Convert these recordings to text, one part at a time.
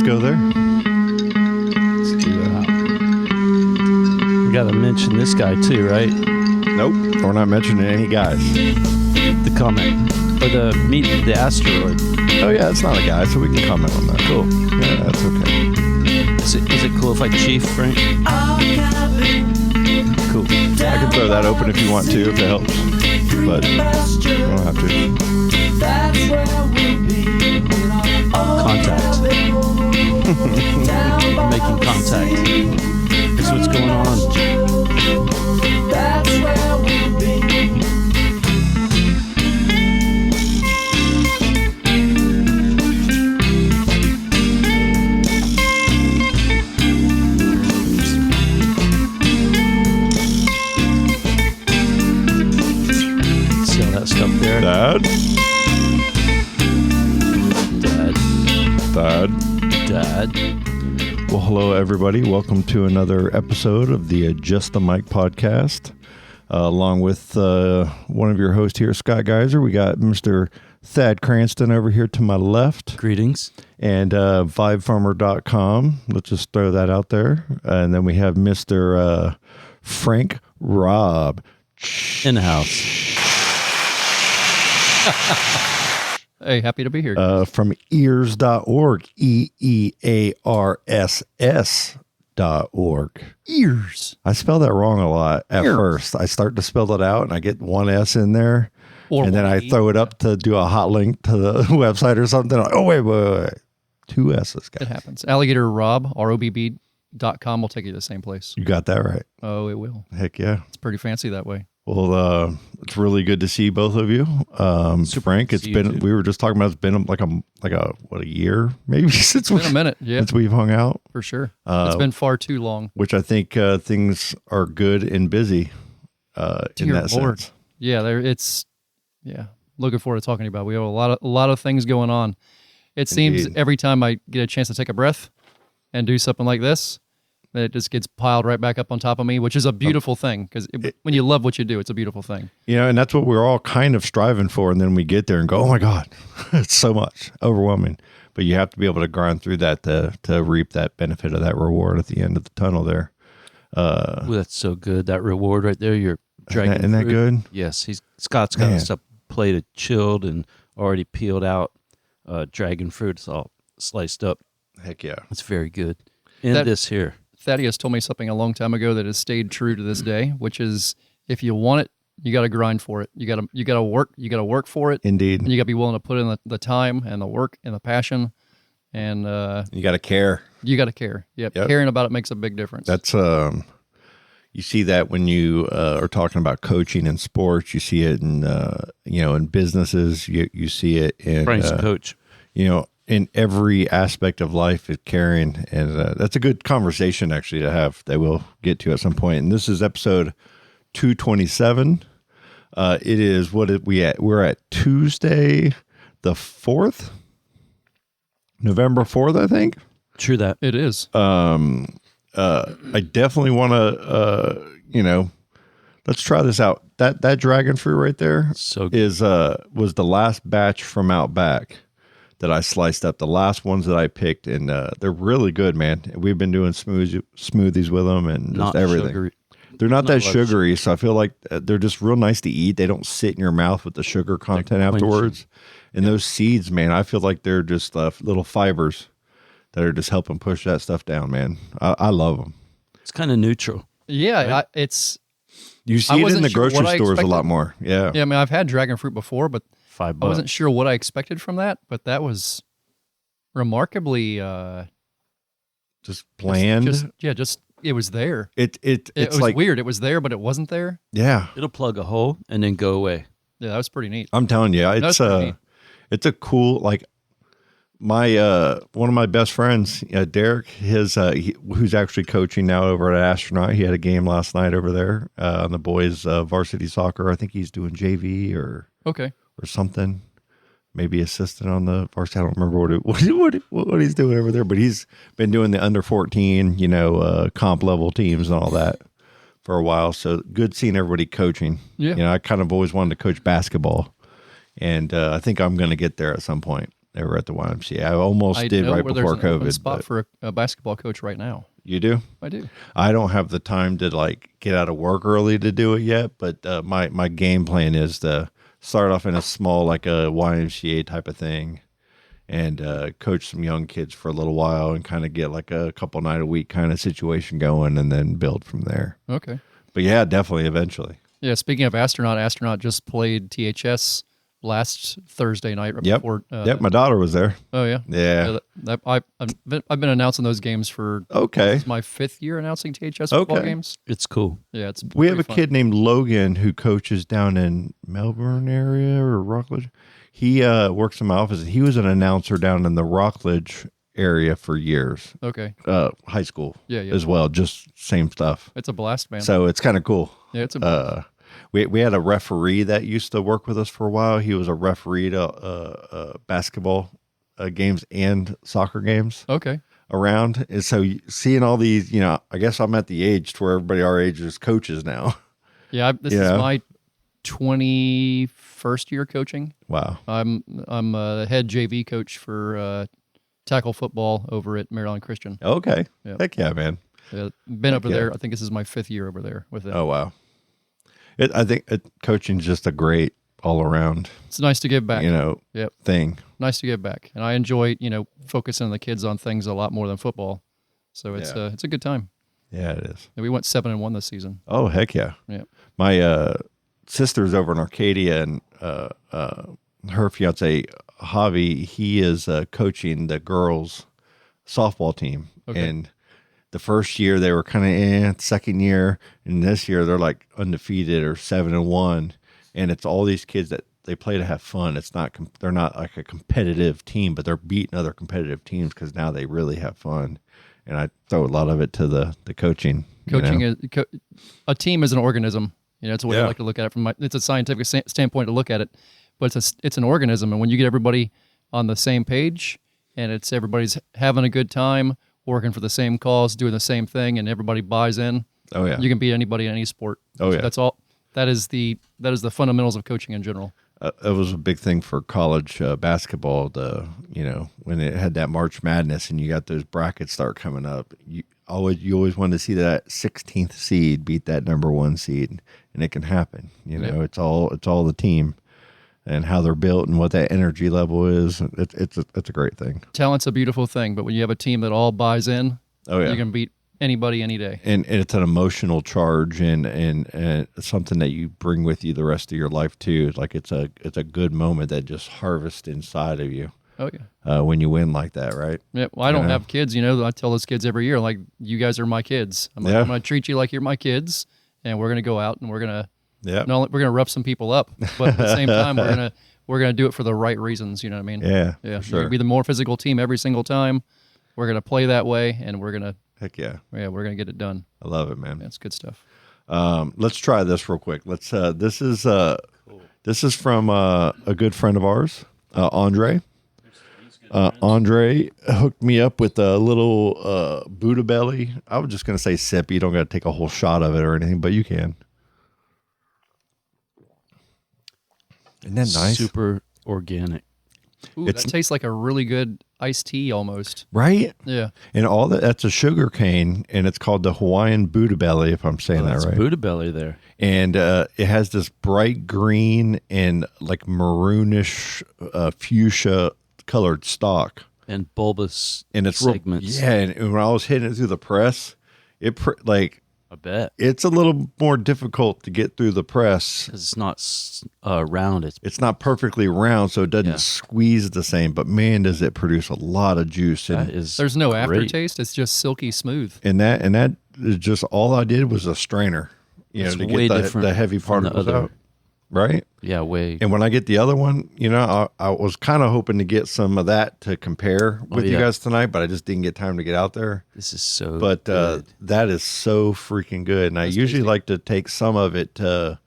let's go there. Let's do that. We got to mention this guy too, right? Nope, we're not mentioning any guys. The comment. Or the asteroid. Oh yeah, it's not a guy, so we can comment on that. Cool. Yeah, that's okay. Is it cool if I chief, Frank? Cool. I can throw that open if you want to, if it helps. But you don't have to. Contact. Making contact. Here's what's going on. See all that stuff there? Dad? Well, hello, everybody. Welcome to another episode of the Adjust the Mic podcast. Along with one of your hosts here, Scott Geiser. We got Mr. Thad Cranston over here to my left. Greetings. And vibefarmer.com. Let's just throw that out there. And then we have Mr. Frank Robb. In the house. Hey, happy to be here. From EEARSS.org. EEARSS.org. Ears. I spell that wrong a lot at first. I start to spell it out and I get one S in there. And then I throw it up to do a hot link to the website or something. Oh, wait. Two S's, guys. It happens. Alligator Rob, ROBB.com will take you to the same place. You got that right. Oh, it will. Heck yeah. It's pretty fancy that way. Well, it's really good to see both of you. Frank, it's been, we were just talking about, it's been like a year maybe since It's been a minute, yeah. Since we've hung out. For sure. It's been far too long. Which I think things are good and busy in that sense. Yeah, looking forward to talking about it. We have a lot of things going on. It seems every time I get a chance to take a breath and do something like this, that it just gets piled right back up on top of me, which is a beautiful thing, because when you love what you do, it's a beautiful thing. You know, and that's what we're all kind of striving for, and then we get there and go, oh my God, it's so much, overwhelming. But you have to be able to grind through that to reap that benefit of that reward at the end of the tunnel there. Ooh, that's so good. That reward right there, you're dragging Isn't that good? Yes, Scott's got us a plate of chilled and already peeled out dragon fruit. It's all sliced up. Heck yeah. It's very good. And this here. Thaddeus told me something a long time ago that has stayed true to this day, which is if you want it, you got to grind for it. You got to work for it. Indeed. And you got to be willing to put in the time and the work and the passion, and you got to care. You got to care. Yep. Caring about it makes a big difference. That's you see that when you are talking about coaching in sports. You see it in in businesses. You see it in Frank's a coach. In every aspect of life is caring, and that's a good conversation actually to have that we'll get to at some point. And this is episode 227. It is we're at Tuesday the 4th, November 4th, I think. True that. It is. I definitely want to let's try this out. That dragon fruit right there was the last batch from out back that I sliced up, the last ones that I picked, and they're really good, man. We've been doing smoothies with them and just everything. Sugary. They're not that sugary, so I feel like they're just real nice to eat. They don't sit in your mouth with the sugar content afterwards. And those seeds, man, I feel like they're just little fibers that are just helping push that stuff down, man. I love them. It's kind of neutral. Yeah, right? You see it in the grocery stores a lot more. Yeah. Yeah, I mean, I've had dragon fruit before, but $5. I wasn't sure what I expected from that, but that was remarkably just bland. It was there. It was like weird. It was there, but it wasn't there. Yeah. It'll plug a hole and then go away. Yeah, that was pretty neat. I'm telling you, it's a cool, like, my one of my best friends, Derek, who's actually coaching now over at Astronaut. He had a game last night over there on the boys' varsity soccer. I think he's doing JV or something. Maybe assistant on the varsity. I don't remember what he's doing over there, but he's been doing the under 14, comp level teams and all that for a while. So good seeing everybody coaching. Yeah. I kind of always wanted to coach basketball, and I think I'm going to get there at some point. Never at the YMCA. I almost I did know right where before there's an open COVID. spot But for a basketball coach right now. you do? I do. I don't have the time to like get out of work early to do it yet, but my game plan is to start off in a small, like a YMCA type of thing, and coach some young kids for a little while and kind of get like a couple night a week kind of situation going, and then build from there. Okay. But yeah, definitely eventually. Yeah. Speaking of Astronaut just played THS last Thursday night. Right Yep. Before, Yep. My daughter was there. Oh yeah. Yeah. I've been announcing those games for. Okay. It's my 5th year announcing THS football Okay. games. It's cool. Yeah, it's. We have a pretty fun. kid named Logan who coaches down in Melbourne area or Rockledge. He works in my office. He was an announcer down in the Rockledge area for years. Okay. High school Yeah. as well. Just same stuff. It's a blast, man. So it's kind of cool. Yeah, it's a blast. We had a referee that used to work with us for a while. He was a referee to basketball games and soccer games Okay. around. And so seeing all these, I guess I'm at the age to where everybody our age is coaches now. Yeah, this is my 21st year coaching. Wow. I'm the head JV coach for tackle football over at Maryland Christian. Okay. Yeah. Heck yeah, man. Been over yeah. there. I think this is my 5th year over there with them. Oh, wow. I think coaching is just a great all around, It's nice to give back. Yep. thing. Nice to give back, and I enjoy focusing on the kids on things a lot more than football. So it's a good time. Yeah, it is. And we went 7-1 this season. Oh, heck yeah. Yeah. My sister's over in Arcadia, and her fiance, Javi, he is coaching the girls' softball team. Okay. And the first year they were kind of second year, and this year they're like undefeated or 7-1. And it's all these kids that they play to have fun. It's not they're not like a competitive team, but they're beating other competitive teams because now they really have fun. And I throw a lot of it to the coaching. Coaching is a team is an organism. It's the way I like to look at it. It's a scientific standpoint to look at it, but it's an organism. And when you get everybody on the same page, and it's everybody's having a good time, working for the same cause, doing the same thing, and everybody buys in. Oh yeah, you can beat anybody in any sport. Oh yeah, that's all. That is the fundamentals of coaching in general. It was a big thing for college basketball. When it had that March Madness and you got those brackets start coming up, you always wanted to see that 16th seed beat that number 1 seed, and it can happen. It's all the team and how they're built and what that energy level is. It's a great thing. Talent's a beautiful thing, but when you have a team that all buys in, you can beat anybody any day. And it's an emotional charge and something that you bring with you the rest of your life too. Like it's a good moment that just harvests inside of you. Oh yeah. When you win like that, right? Yeah. Well, I don't have kids. I tell those kids every year, like, you guys are my kids. I'm going to treat you like you're my kids, and we're going to go out and we're going to we're going to rough some people up, but at the same time we're going to do it for the right reasons. You know what I mean? Yeah. Yeah. Sure. We're going to be the more physical team every single time. We're going to play that way, and we're going to. Heck yeah. Yeah, we're going to get it done. I love it, man. That's good stuff. Let's try this real quick. This is from a good friend of ours, Andre. Andre hooked me up with a little Buddha Belly. I was just going to say sip. You don't got to take a whole shot of it or anything, but you can. Isn't that nice? Super organic. Ooh, that tastes like a really good iced tea almost. Right? Yeah. And that's a sugar cane, and it's called the Hawaiian Buddha Belly, if I'm saying that right. Buddha Belly there. And it has this bright green and like maroonish fuchsia colored stalk. And bulbous and it's segments. And when I was hitting it through the press, I bet. It's a little more difficult to get through the press. It's not round. It's not perfectly round, so it doesn't squeeze the same. But man, does it produce a lot of juice. And there's no aftertaste. It's just silky smooth. And that is just all I did was a strainer, to get the heavy particles out. Right? Yeah, way. And when I get the other one, I was kind of hoping to get some of that to compare with you guys tonight, but I just didn't get time to get out there. This is so But good. that is so freaking good. And I usually like to take some of it to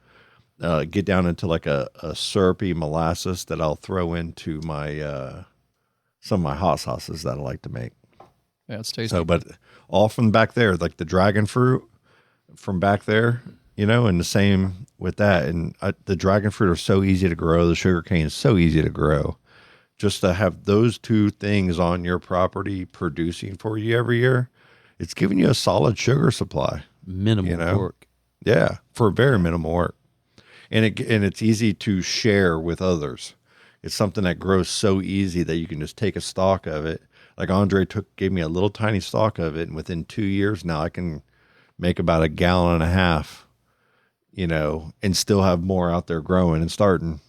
get down into like a syrupy molasses that I'll throw into my some of my hot sauces that I like to make. Yeah, it's tasty. So, but all from back there, like the dragon fruit from back there, and the same with that. And the dragon fruit are so easy to grow. The sugarcane is so easy to grow just to have those two things on your property producing for you every year, it's giving you a solid sugar supply. Minimal work. Yeah, for very minimal work. And it's easy to share with others. It's something that grows so easy that you can just take a stalk of it. Like Andre gave me a little tiny stalk of it, and within 2 years now I can make about 1.5 gallons, and still have more out there growing and starting.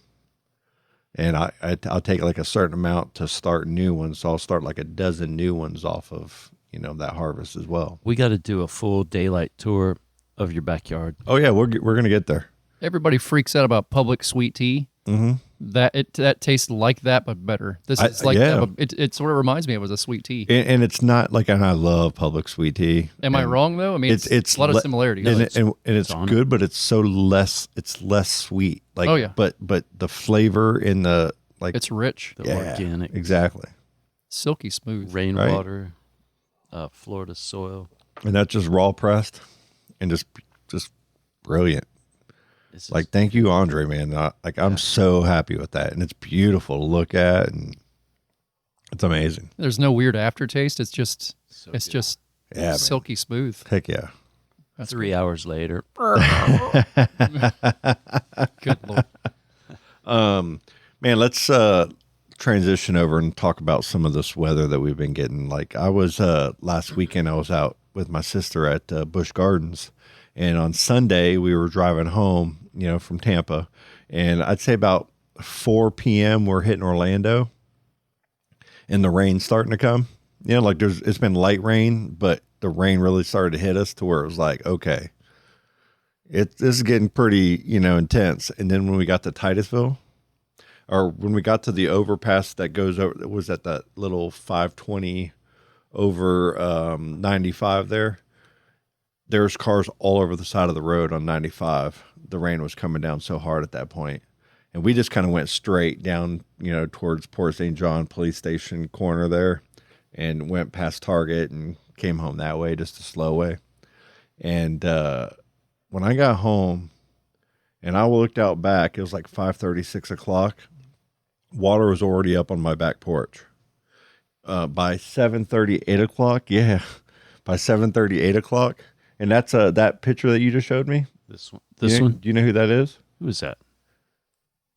And I'll take like a certain amount to start new ones. So I'll start like a dozen new ones off of, that harvest as well. We got to do a full daylight tour of your backyard. Oh yeah, we're going to get there. Everybody freaks out about public sweet tea. Mm-hmm. That tastes like that, but better. This is like it sort of reminds me of a sweet tea. And it's not like, and I love public sweet tea. Am I wrong though? I mean, it's a lot of similarities. And it's good, but it's so less. It's less sweet. Like, oh yeah. But the flavor in the it's rich. The organic, exactly. Silky smooth. Rainwater, Florida soil, and that's just raw pressed, and just brilliant. Like, thank you, Andre, man. I'm so happy with that, and it's beautiful to look at, and it's amazing. There's no weird aftertaste. It's just silky man. Smooth. Heck yeah. That's 3 hours later. Good Lord. Man, let's transition over and talk about some of this weather that we've been getting. Like, I was last weekend, I was out with my sister at Busch Gardens, and on Sunday we were driving home, from Tampa, and I'd say about 4 p.m. we're hitting Orlando, and the rain's starting to come. It's been light rain, but the rain really started to hit us to where it was like, okay, this is getting pretty, intense. And then when we got to Titusville, or when we got to the overpass that goes over, it was at that little 520 over 95 there. There's cars all over the side of the road on 95. The rain was coming down so hard at that point. And we just kind of went straight down, towards Port St. John police station corner there, and went past Target and came home that way, just a slow way. And when I got home and I looked out back, it was like 5:30, 6 o'clock. Water was already up on my back porch. By 7:30, 8 o'clock, by 7:30, 8 o'clock. And that's that picture that you just showed me. This one. Do you know who that is? Who is that?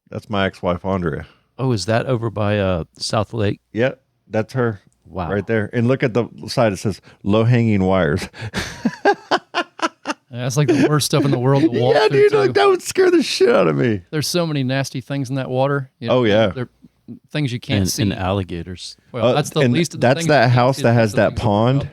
That's my ex-wife, Andrea. Oh, is that over by South Lake? Yep, that's her. Wow. Right there. And look at the side. It says low-hanging wires. That's like the worst stuff in the world to walk through. Yeah, dude, that would scare the shit out of me. There's so many nasty things in that water. Oh, yeah. They're things you can't see. And alligators. Well, that's the least of the that's things. That house that has that pond,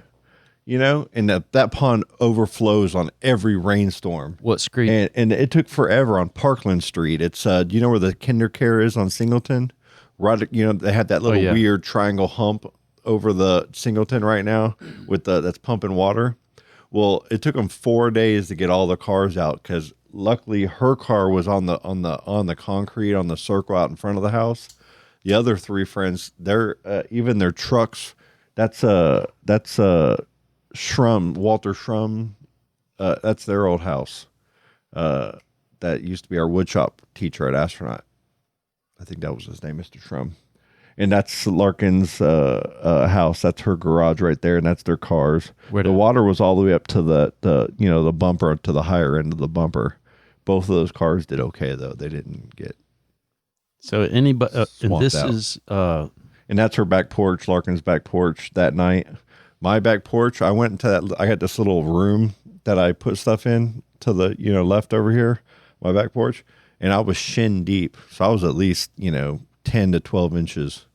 and that pond overflows on every rainstorm. What street? And it took forever on Parkland Street. It's, do you know where the Kinder Care is on Singleton? Right, they had that little weird triangle hump over the Singleton right now that's pumping water. Well, it took them 4 days to get all the cars out, because luckily her car was on the concrete on the circle out in front of the house. The other three friends, even their trucks. That's Shrum, Walter Shrum. That's their old house. That used to be our woodshop teacher at Astronaut. I think that was his name, Mr. Shrum. And that's Larkin's house. That's her garage right there, and that's their cars. The water was all the way up to the bumper, to the higher end of the bumper. Both of those cars did okay, though. They didn't get so anybody. And this out. And that's her back porch, Larkin's back porch that night. My back porch, I went into that. I had this little room that I put stuff in to the left over here, my back porch, and I was shin deep, so I was at least 10 to 12 inches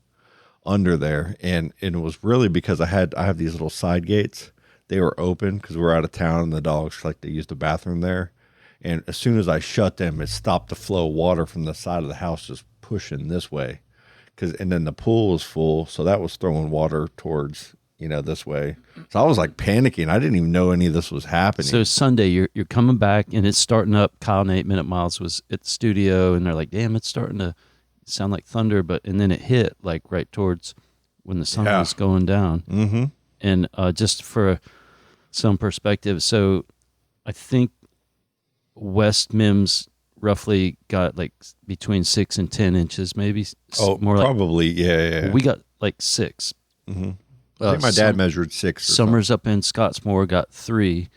under there, and it was really because I have these little side gates. They were open because we're out of town, and the dogs they used the bathroom there. And as soon as I shut them, it stopped the flow of water from the side of the house just pushing this way. And then the pool was full, so that was throwing water towards this way. So I was like panicking. I didn't even know any of this was happening. So Sunday, you're coming back, and it's starting up. Kyle and 8 Minute Miles was at the studio, and they're like, "Damn, it's starting to sound like thunder," and then it hit like right towards when the sun was going down. Mm-hmm. And just for some perspective, so I think West Mims roughly got like between 6 and 10 inches, maybe. More probably, yeah. We got like 6. Mm-hmm. I think my dad measured 6. Summers up in Scottsmore got 3,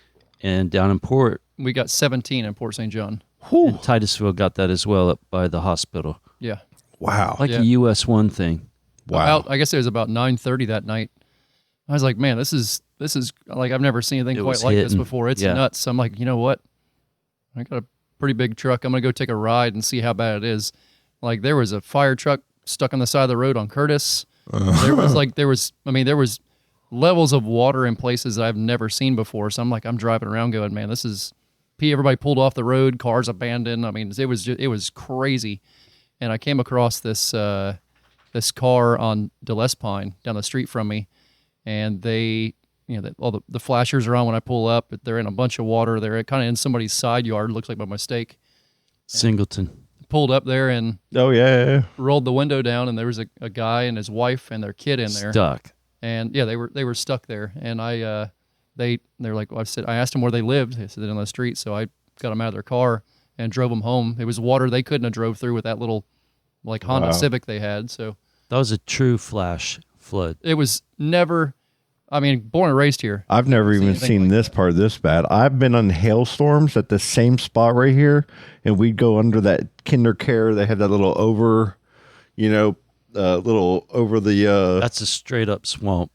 and down in Port, we got 17 in Port St. John. And Titusville got that as well up by the hospital. Yeah. Wow. Like a US 1 thing. Wow. I guess it was about 9:30 that night. I was like, man, this is like, I've never seen anything quite like this before. It's nuts. I'm like, you know what? I got a pretty big truck. I'm going to go take a ride and see how bad it is. Like, there was a fire truck stuck on the side of the road on Curtis. There was levels of water in places that I've never seen before. So I'm like, I'm driving around going, man, this is everybody pulled off the road, cars abandoned. I mean, it was crazy. And I came across this car on Delespine down the street from me, and they, all the flashers are on when I pull up. They're in a bunch of water. They're kind of in somebody's side yard. Looks like by mistake. Singleton. Pulled up there and rolled the window down, and there was a guy and his wife and their kid in there stuck. And they were stuck there. And they're like, well, I asked them where they lived. They said they're on the street, so I got them out of their car and drove them home. It was water they couldn't have drove through with that little like Honda Civic they had. So that was a true flash flood. It was never. I mean, born and raised here. I've never even seen this part this bad. I've been on hailstorms at the same spot right here, and we'd go under that Kinder Care. They had that little over, little over the. That's a straight up swamp.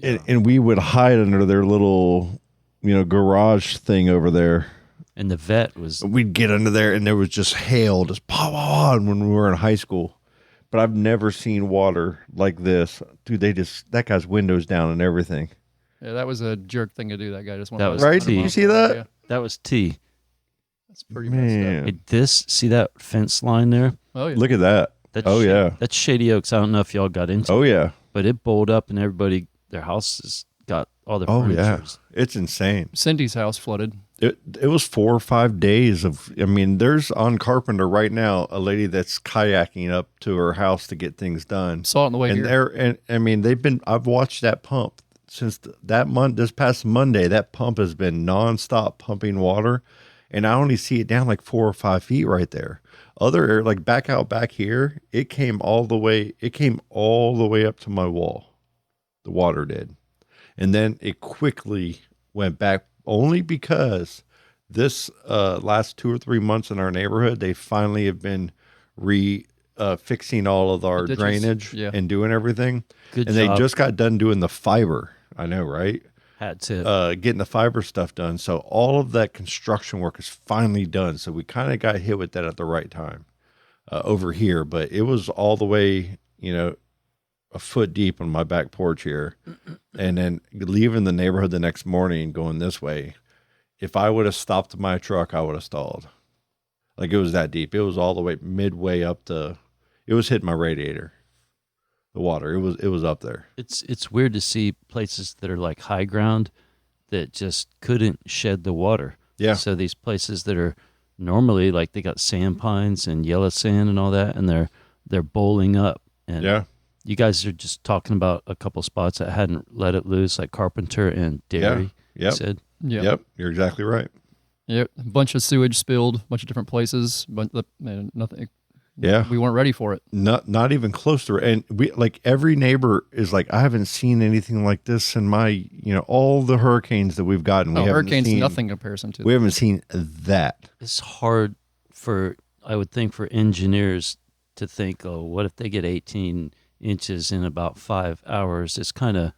And we would hide under their little, garage thing over there. And the vet was. We'd get under there, and there was just hail, just pow when we were in high school. But I've never seen water like this. Dude, that guy's windows down and everything. Yeah, that was a jerk thing to do. That guy just wanted that was right. T. Did you see that? Yeah. That was T. That's pretty messed up. See that fence line there? Oh yeah. Look at that. That's Shady Oaks. I don't know if y'all got into. Oh yeah. But it bowled up, and everybody, their houses got all their furniture. Yeah, it's insane. Cindy's house flooded. It was 4 or 5 days of. I mean, there's on Carpenter right now a lady that's kayaking up to her house to get things done. Saw it on the way here. And I mean, I've watched that pump since this past Monday. That pump has been nonstop pumping water, and I only see it down like 4 or 5 feet right there. Other air, like back here, it came all the way up to my wall. The water did, and then it quickly went back. Only because this last 2 or 3 months in our neighborhood, they finally have been fixing all of our drainage and doing everything. Good and job. They just got done doing the fiber. I know, right? Had to. Getting the fiber stuff done. So all of that construction work is finally done. So we kind of got hit with that at the right time over here. But it was all the way, a foot deep on my back porch here, and then leaving the neighborhood the next morning and going this way. If I would have stopped my truck, I would have stalled. Like, it was that deep. It was all the way midway up it was hitting my radiator. The water, it was up there. It's weird to see places that are like high ground that just couldn't shed the water. Yeah. So these places that are normally like they got sand pines and yellow sand and all that, and they're bowling up. And yeah. You guys are just talking about a couple spots that hadn't let it loose, like Carpenter and Dairy. Yeah. Yep. Said. Yep. You're exactly right. Yep. A bunch of sewage spilled, a bunch of different places, but nothing. Yeah. We weren't ready for it. Not even close to it. And we, like, every neighbor is like, I haven't seen anything like this in my, all the hurricanes that we've gotten. Hurricanes, nothing in comparison to. We haven't seen that. It's hard I would think, for engineers to think, oh, what if they get 18 inches in about 5 hours? It's kind of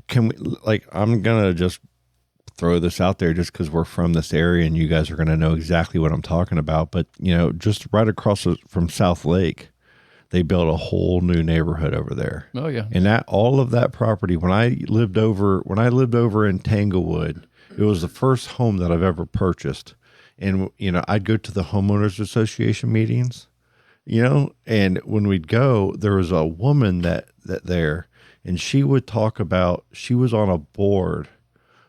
can we I'm gonna just throw this out there just because we're from this area and you guys are gonna know exactly what I'm talking about. But just right across from South Lake, they built a whole new neighborhood over there. Oh yeah, and all of that property. When I lived over in Tanglewood, it was the first home that I've ever purchased, and I'd go to the homeowners association meetings. And when we'd go, there was a woman that there, and she would talk about, she was on a board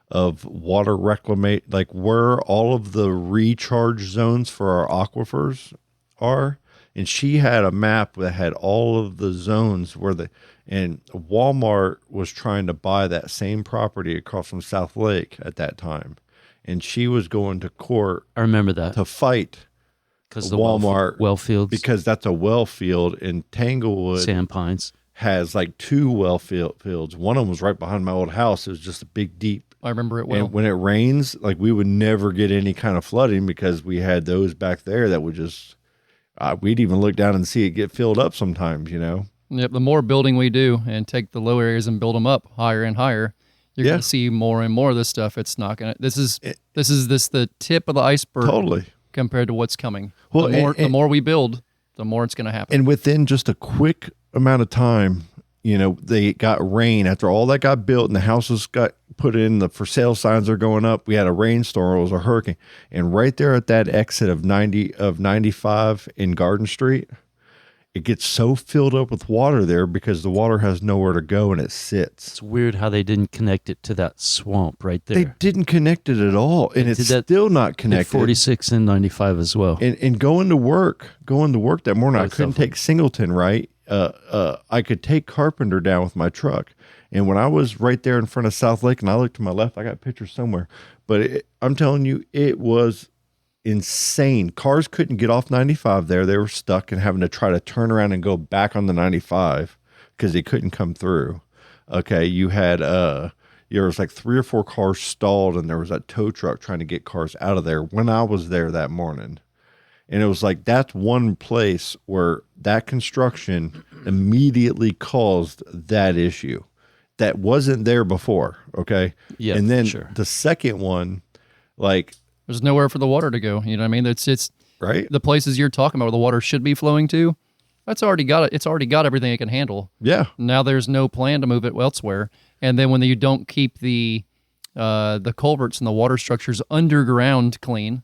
of water reclamation, like where all of the recharge zones for our aquifers are. And she had a map that had all of the zones and Walmart was trying to buy that same property across from South Lake at that time. and she was going to court. I remember that to fight because the Walmart well fields, because that's a well field, and Tanglewood Sand Pines has like 2 well fields. One of them was right behind my old house. It was just a big, deep. I remember it well. And when it rains, like we would never get any kind of flooding because we had those back there that would just, we'd even look down and see it get filled up sometimes, you know? Yep. The more building we do and take the low areas and build them up higher and higher, you're going to see more and more of this stuff. It's not going to, this is the tip of the iceberg. Totally. Compared to what's coming. Well, the more we build, the more it's going to happen. And within just a quick amount of time, you know, they got rain after all that got built and the houses got put in, the for sale signs are going up. We had a rainstorm, it was a hurricane. And right there at that exit of 95 in Garden Street, it gets so filled up with water there because the water has nowhere to go and it sits. It's weird how they didn't connect it to that swamp right there. They didn't connect it at all, and it's still not connected. 46 and 95 as well. And going to work that morning, I couldn't take Singleton, right? I could take Carpenter down with my truck. And when I was right there in front of South Lake and I looked to my left, I got pictures somewhere. But I'm telling you, it was insane. Cars couldn't get off 95 there. They were stuck and having to try to turn around and go back on the 95 because they couldn't come through. Okay, you had there was like 3 or 4 cars stalled, and there was that tow truck trying to get cars out of there when I was there that morning. And it was like that's one place where that construction immediately caused that issue that wasn't there before. Okay, yeah, and then the second one, like. There's nowhere for the water to go. You know what I mean? It's right. The places you're talking about where the water should be flowing to, that's already got it. It's already got everything it can handle. Yeah. Now there's no plan to move it elsewhere. And then when you don't keep the culverts and the water structures underground clean,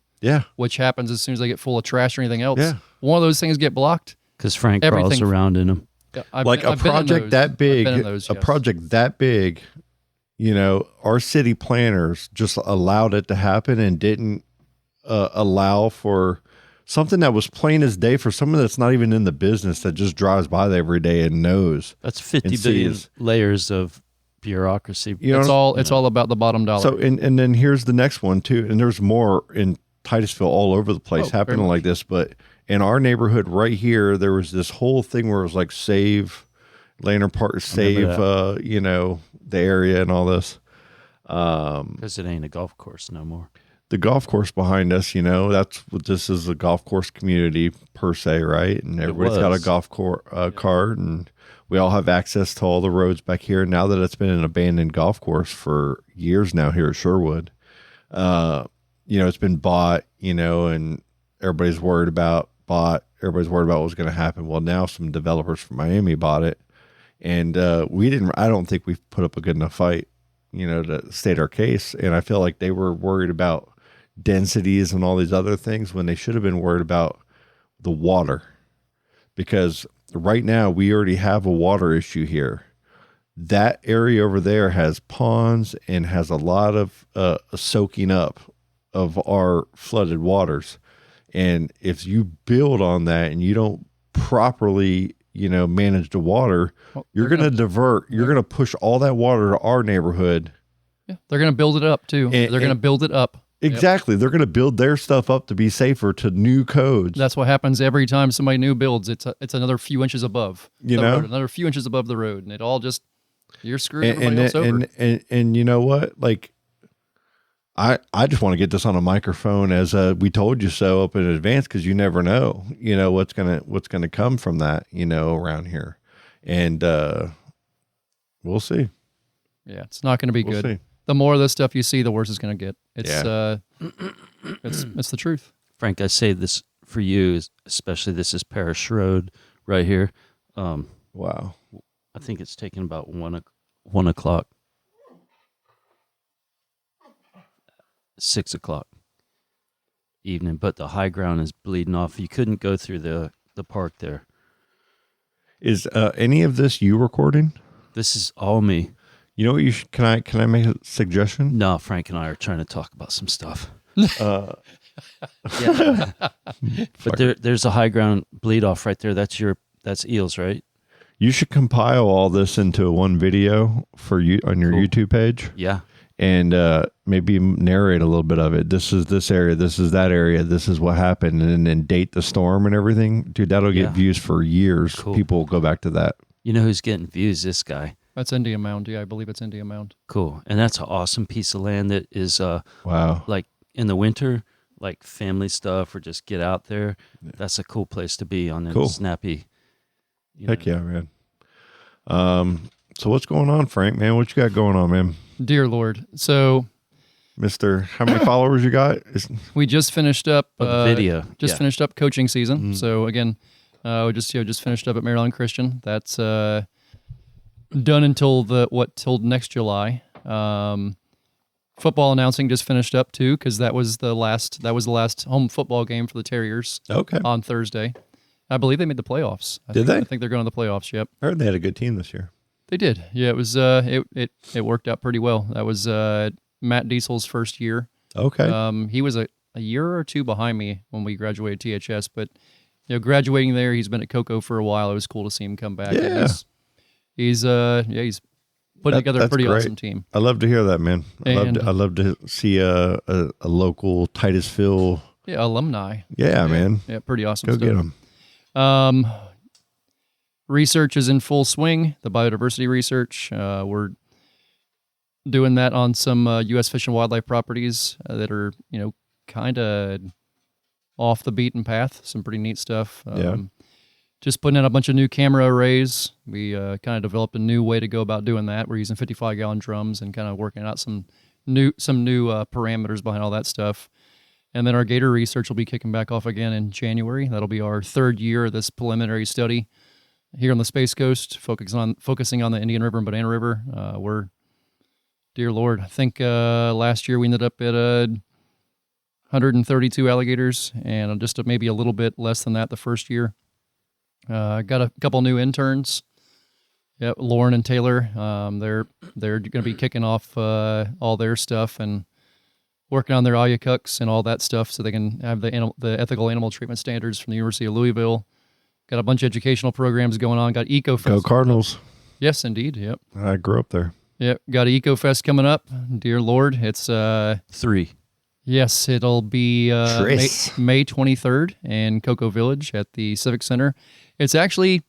which happens as soon as they get full of trash or anything else, one of those things get blocked. Because Frank crawls around in them. Yeah, a project that big. You know, our city planners just allowed it to happen and didn't allow for something that was plain as day for someone that's not even in the business that just drives by there every day and knows. That's 50 billion layers of bureaucracy. You know, it's all about the bottom dollar. So, and then here's the next one too. And there's more in Titusville all over the place happening like this. But in our neighborhood right here, there was this whole thing where it was like save Lantern Park, save, you know, the area and all this. Because it ain't a golf course no more. The golf course behind us, you know, that's what this is, a golf course community per se, right? And everybody's got a golf cart, and we all have access to all the roads back here. Now that it's been an abandoned golf course for years now here at Sherwood, you know, it's been bought, you know, and everybody's worried about what was going to happen. Well, now some developers from Miami bought it. And I don't think we've put up a good enough fight, you know, to state our case. And I feel like they were worried about densities and all these other things when they should have been worried about the water. Because right now we already have a water issue here. That area over there has ponds and has a lot of soaking up of our flooded waters. And if you build on that and you don't properly, you know, manage the water, you're going to push all that water to our neighborhood. Yeah, they're going to build it up too. They're going to build it up. Exactly. Yep. They're going to build their stuff up to be safer to new codes. That's what happens every time somebody new builds. It's another few inches above the road, another few inches above the road, and it all just, you're screwed everybody else over. And you know what? Like, I just want to get this on a microphone as we told you so up in advance, because you never know, you know, what's gonna come from that, you know, around here, and we'll see. Yeah, it's not going to be good. See. The more of this stuff you see, the worse it's going to get. It's the truth. Frank, I say this for you, especially this is Parish Road right here. Wow. I think it's taken about 1 o'clock. 6 o'clock evening, but the high ground is bleeding off. You couldn't go through the park there. Is any of this you recording? This is all me. You know what you should, can I make a suggestion? No, Frank and I are trying to talk about some stuff. Yeah. But there's a high ground bleed off right there. That's eels, right? You should compile all this into one video for you on your YouTube page. Yeah. And maybe narrate a little bit of it. This is this area, this is that area, this is what happened, and then date the storm and everything. Dude, that'll get views for years. Cool. People will go back to that. You know who's getting views? This guy. That's Indian Mound. Yeah, I believe it's Indian Mound. Cool. And that's an awesome piece of land that is, wow. Like in the winter, like family stuff or just get out there. That's a cool place to be on that snappy. Heck yeah, man. So what's going on, Frank, man? What you got going on, man? Dear Lord. So, Mr. How many followers you got? We just finished up video. Finished up coaching season. Mm-hmm. So again, we just finished up at Maryland Christian. That's done until till next July. Football announcing just finished up too, because that was the last home football game for the Terriers. Okay. On Thursday, I believe they made the playoffs. Did they? I think they're going to the playoffs. Yep. I heard they had a good team this year. They did. Yeah, it was. It worked out pretty well. That was Matt Diesel's first year. Okay. He was a year or two behind me when we graduated THS, but graduating there, he's been at Cocoa for a while. It was cool to see him come back. Yeah. He's putting together a pretty awesome team. I love to hear that, man. I love to see a local Titusville. Yeah, alumni. Yeah, man. Yeah, pretty awesome Go stuff. Get them. Research is in full swing, the biodiversity research. We're doing that on some U.S. Fish and Wildlife properties that are, kind of off the beaten path. Some pretty neat stuff. Just putting in a bunch of new camera arrays. We kind of developed a new way to go about doing that. We're using 55-gallon drums and kind of working out some new parameters behind all that stuff. And then our gator research will be kicking back off again in January. That'll be our third year of this preliminary study here on the Space Coast, focusing on the Indian River and Banana River. We're, dear Lord, I think last year we ended up at 132 alligators, and just maybe a little bit less than that the first year. Got a couple new interns. Yep, Lauren and Taylor. They're going to be kicking off all their stuff and working on their ayacucks and all that stuff, so they can have the ethical animal treatment standards from the University of Louisville. Got a bunch of educational programs going on. Got EcoFest. Go Cardinals. Yes, indeed. Yep. I grew up there. Yep. Got an EcoFest coming up. Dear Lord, it's 3. Yes, it'll be May 23rd in Cocoa Village at the Civic Center. It's actually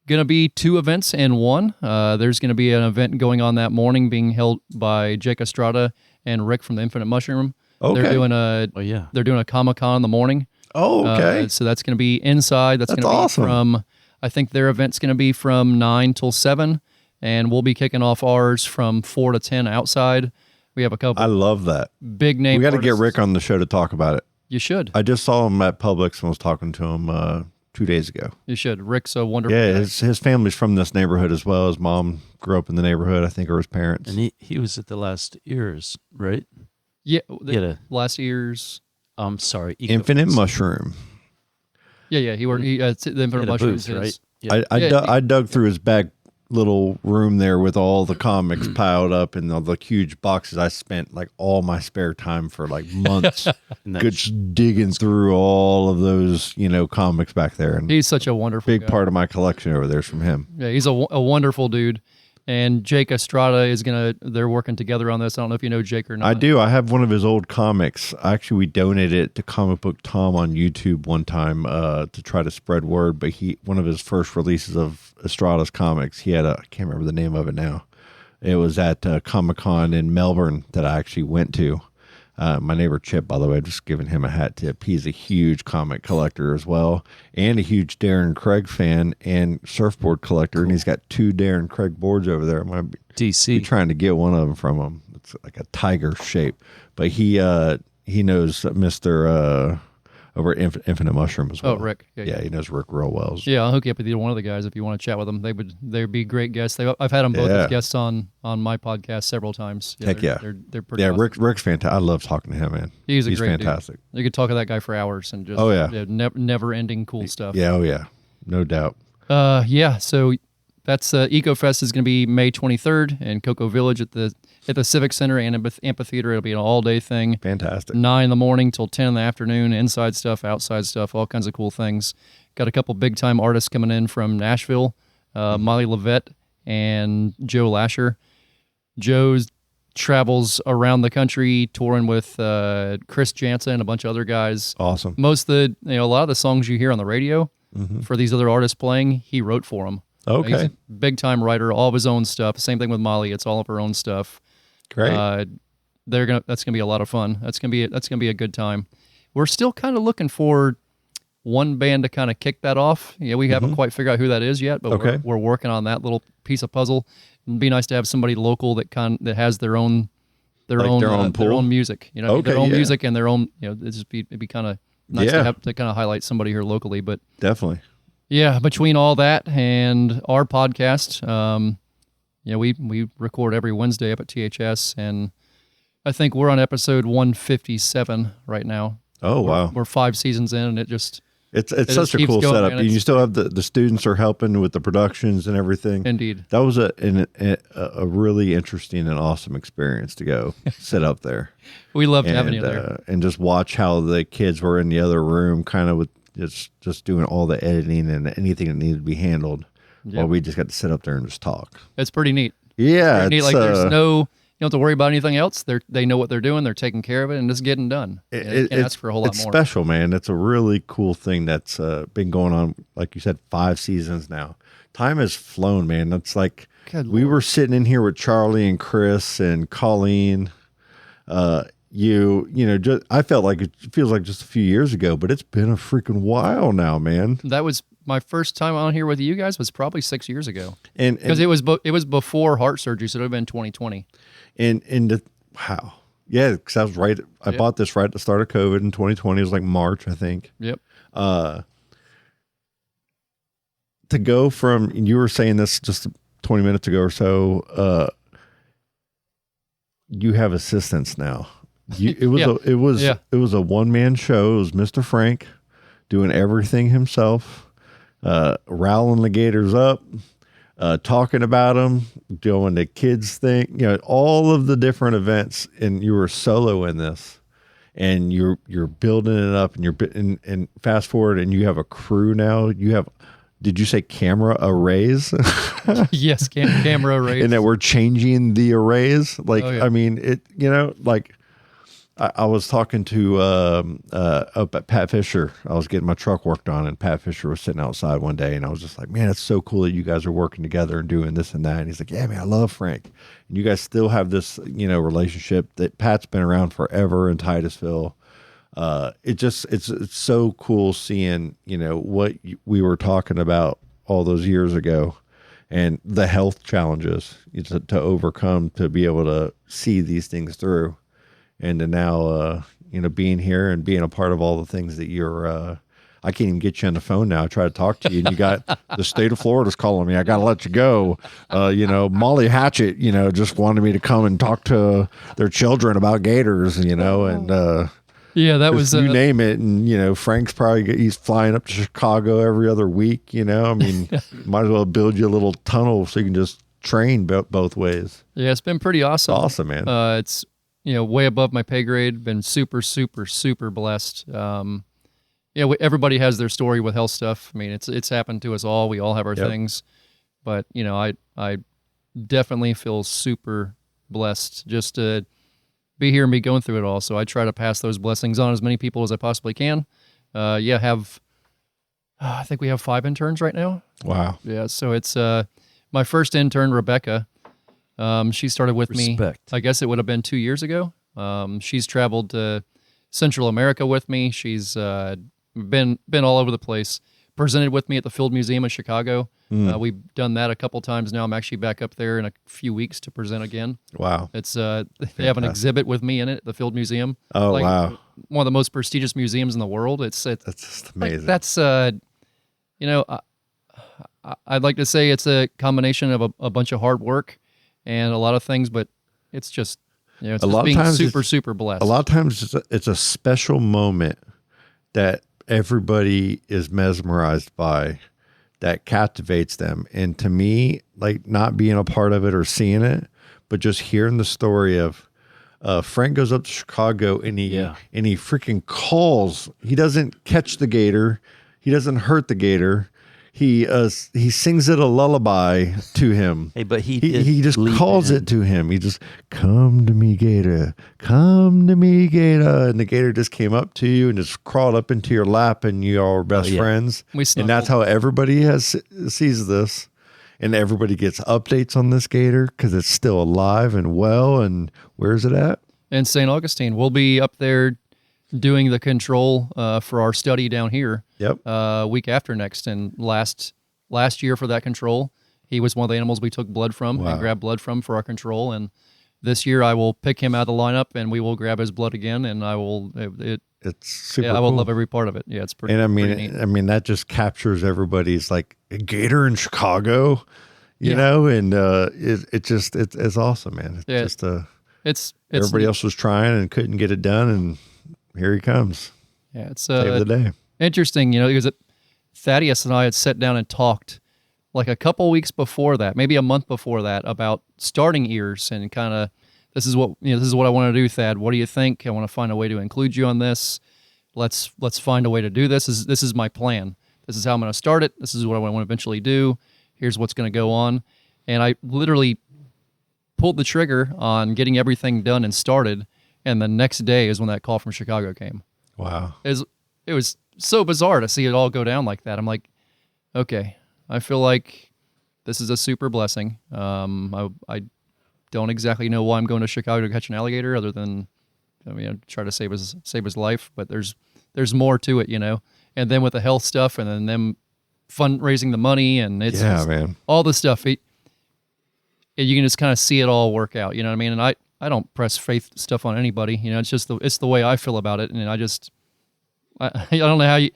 going to be 2 events in one. There's going to be an event going on that morning being held by Jake Estrada and Rick from the Infinite Mushroom. Okay. They're doing a Comic-Con in the morning. Oh, okay. So that's going to be inside. That's going to be awesome. From, I think their event's going to be from 9 till 7, and we'll be kicking off ours from 4 to 10 outside. We have a couple. I love that. Big name. We got to get Rick on the show to talk about it. You should. I just saw him at Publix and was talking to him 2 days ago. You should. Rick's a wonderful guy. guy. His family's from this neighborhood as well. His mom grew up in the neighborhood, I think, or his parents. And he was at the last EEARSS, right? Yeah. Last EEARSS. I'm sorry. Infinite Mushroom. Yeah. He worked. The Infinite Mushrooms, right? Yeah. I dug through his back little room there with all the comics piled up and all the huge boxes. I spent like all my spare time for like months digging through all of those, comics back there. And he's such a wonderful big guy. Part of my collection over there is from him. Yeah, he's a wonderful dude. And Jake Estrada they're working together on this. I don't know if you know Jake or not. I do. I have one of his old comics. Actually, we donated it to Comic Book Tom on YouTube one time to try to spread word. But one of his first releases of Estrada's comics, he had I can't remember the name of it now. It was at Comic-Con in Melbourne that I actually went to. My neighbor Chip, by the way, just giving him a hat tip. He's a huge comic collector as well, and a huge Darren Craig fan and surfboard collector. Cool. And he's got 2 Darren Craig boards over there. I'm going to be trying to get one of them from him. It's like a tiger shape, but he knows Mr. Over at Infinite Mushroom as well. Oh, Rick. Yeah, he knows Rick real well. Yeah, I'll hook you up with either one of the guys if you want to chat with them. They'd be great guests. I've had them both as guests on my podcast several times. Yeah, Heck yeah. They're pretty awesome. Rick's fantastic. I love talking to him, man. He's great fantastic. Dude. You could talk to that guy for hours and just never-ending cool stuff. Yeah, no doubt. So that's EcoFest is going to be May 23rd in Cocoa Village at the Civic Center and Amphitheater. It'll be an all-day thing. Fantastic. 9 in the morning till 10 in the afternoon. Inside stuff, outside stuff, all kinds of cool things. Got a couple big-time artists coming in from Nashville, Molly Levette and Joe Lasher. Joe's travels around the country touring with Chris Jansen and a bunch of other guys. Awesome. Most of the, a lot of the songs you hear on the radio for these other artists playing, he wrote for them. Okay. He's a big time writer, all of his own stuff. Same thing with Molly. It's all of her own stuff. Great. That's gonna be a lot of fun. That's gonna be a good time. We're still kind of looking for one band to kind of kick that off. Yeah, we haven't quite figured out who that is yet, but we're working on that little piece of puzzle. It'd be nice to have somebody local that has their own music, their own music and their own, it'd be kind of nice to have to kind of highlight somebody here locally. But definitely, yeah. Between all that and our podcast, we record every Wednesday up at THS, and I think we're on episode 157 right now. Oh wow, we're 5 seasons in, and It's such a cool setup. And you still have the students are helping with the productions and everything. Indeed. That was a really interesting and awesome experience to go sit up there. We loved having you there. And just watch how the kids were in the other room kind of with just doing all the editing and anything that needed to be handled while we just got to sit up there and just talk. It's pretty neat. Yeah. It's like there's no... You don't have to worry about anything else. They know what they're doing. They're taking care of it, and it's getting done. Can't ask for a whole lot more. It's special, man. It's a really cool thing that's been going on, like you said, 5 seasons now. Time has flown, man. It's like we were sitting in here with Charlie and Chris and Colleen. I felt like it feels like just a few years ago, but it's been a freaking while now, man. That was my first time on here with you guys was probably 6 years ago, and because it was before heart surgery, so it would have been 2020. Wow. Yeah, because I was right. I bought this right at the start of COVID in 2020. It was like March, I think. Yep. To go from, you were saying this just 20 minutes ago or so, you have assistants now. It was a one-man show. It was Mr. Frank doing everything himself, riling the gators up, talking about them, doing the kids thing, all of the different events, and you were solo in this, and you're building it up, and and fast forward, and you have a crew now. You have, did you say camera arrays? Yes, camera arrays, and that we're changing the arrays. I mean, I was talking to up at Pat Fisher. I was getting my truck worked on, and Pat Fisher was sitting outside one day, and I was just like, man, it's so cool that you guys are working together and doing this and that. And he's like, yeah, man, I love Frank. And you guys still have this, relationship that Pat's been around forever in Titusville. It's so cool seeing, what we were talking about all those years ago and the health challenges to overcome, to be able to see these things through. And to now, being here and being a part of all the things that you're, I can't even get you on the phone now. I try to talk to you, and you got the state of Florida's calling me. I got to let you go. Molly Hatchet, just wanted me to come and talk to their children about gators, and yeah, that was you name it. And Frank's he's flying up to Chicago every other week. I mean, might as well build you a little tunnel so you can just train both ways. Yeah, it's been pretty awesome. Awesome, man. It's way above my pay grade. Been super, super, super blessed. Everybody has their story with health stuff. I mean, it's happened to us all. We all have our things, but I definitely feel super blessed just to be here and be going through it all. So I try to pass those blessings on as many people as I possibly can. I think we have 5 interns right now. Wow. Yeah. So it's my first intern, Rebecca. She started with me, I guess it would have been 2 years ago. She's traveled to Central America with me. She's been all over the place. Presented with me at the Field Museum in Chicago. We've done that a couple times now. I'm actually back up there in a few weeks to present again. Wow. It's they have an exhibit with me in it at the Field Museum. Oh, wow. One of the most prestigious museums in the world. That's just amazing. That's I'd like to say it's a combination of a bunch of hard work and a lot of things, but it's just, it's a lot being of times super blessed. A lot of times it's a special moment that everybody is mesmerized by, that captivates them. And to me, like, not being a part of it or seeing it, but just hearing the story of Frank goes up to Chicago and he freaking calls. He doesn't catch the gator. He doesn't hurt the gator. he sings it a lullaby to him. Hey, but he just calls it to him. He just, come to me, Gator, come to me, Gator, and the Gator just came up to you and just crawled up into your lap, and you all are best friends. And that's how everybody sees this, and everybody gets updates on this Gator because it's still alive and well. And where's it at? In St. Augustine. We'll be up there doing the control for our study down here. Yep. Week after next. And last year for that control, he was one of the animals we took blood from and grabbed blood from for our control. And this year I will pick him out of the lineup and we will grab his blood again. And I will. It's super. I will cool. love every part of it. Yeah, it's pretty. And pretty neat. I mean that just captures everybody's like a Gator in Chicago, you know, and it's awesome, man. It's just everybody else was trying and couldn't get it done, and here he comes. Yeah, it's save the day. Interesting, because Thaddeus and I had sat down and talked like a couple weeks before that, maybe a month before that, about starting EEARSS and kind of this is what I want to do, Thad. What do you think? I want to find a way to include you on this. Let's find a way to do this. This is my plan. This is how I'm going to start it. This is what I want to eventually do. Here's what's going to go on. And I literally pulled the trigger on getting everything done and started, and the next day is when that call from Chicago came. Wow. It was so bizarre to see it all go down like that. I'm like, okay, I feel like this is a super blessing. I don't exactly know why I'm going to Chicago to catch an alligator other than try to save his life, but there's more to it, And then with the health stuff and then them fundraising the money and it's man. All the stuff. You can just kind of see it all work out, you know what I mean? And I don't press faith stuff on anybody, it's just it's the way I feel about it, and I don't know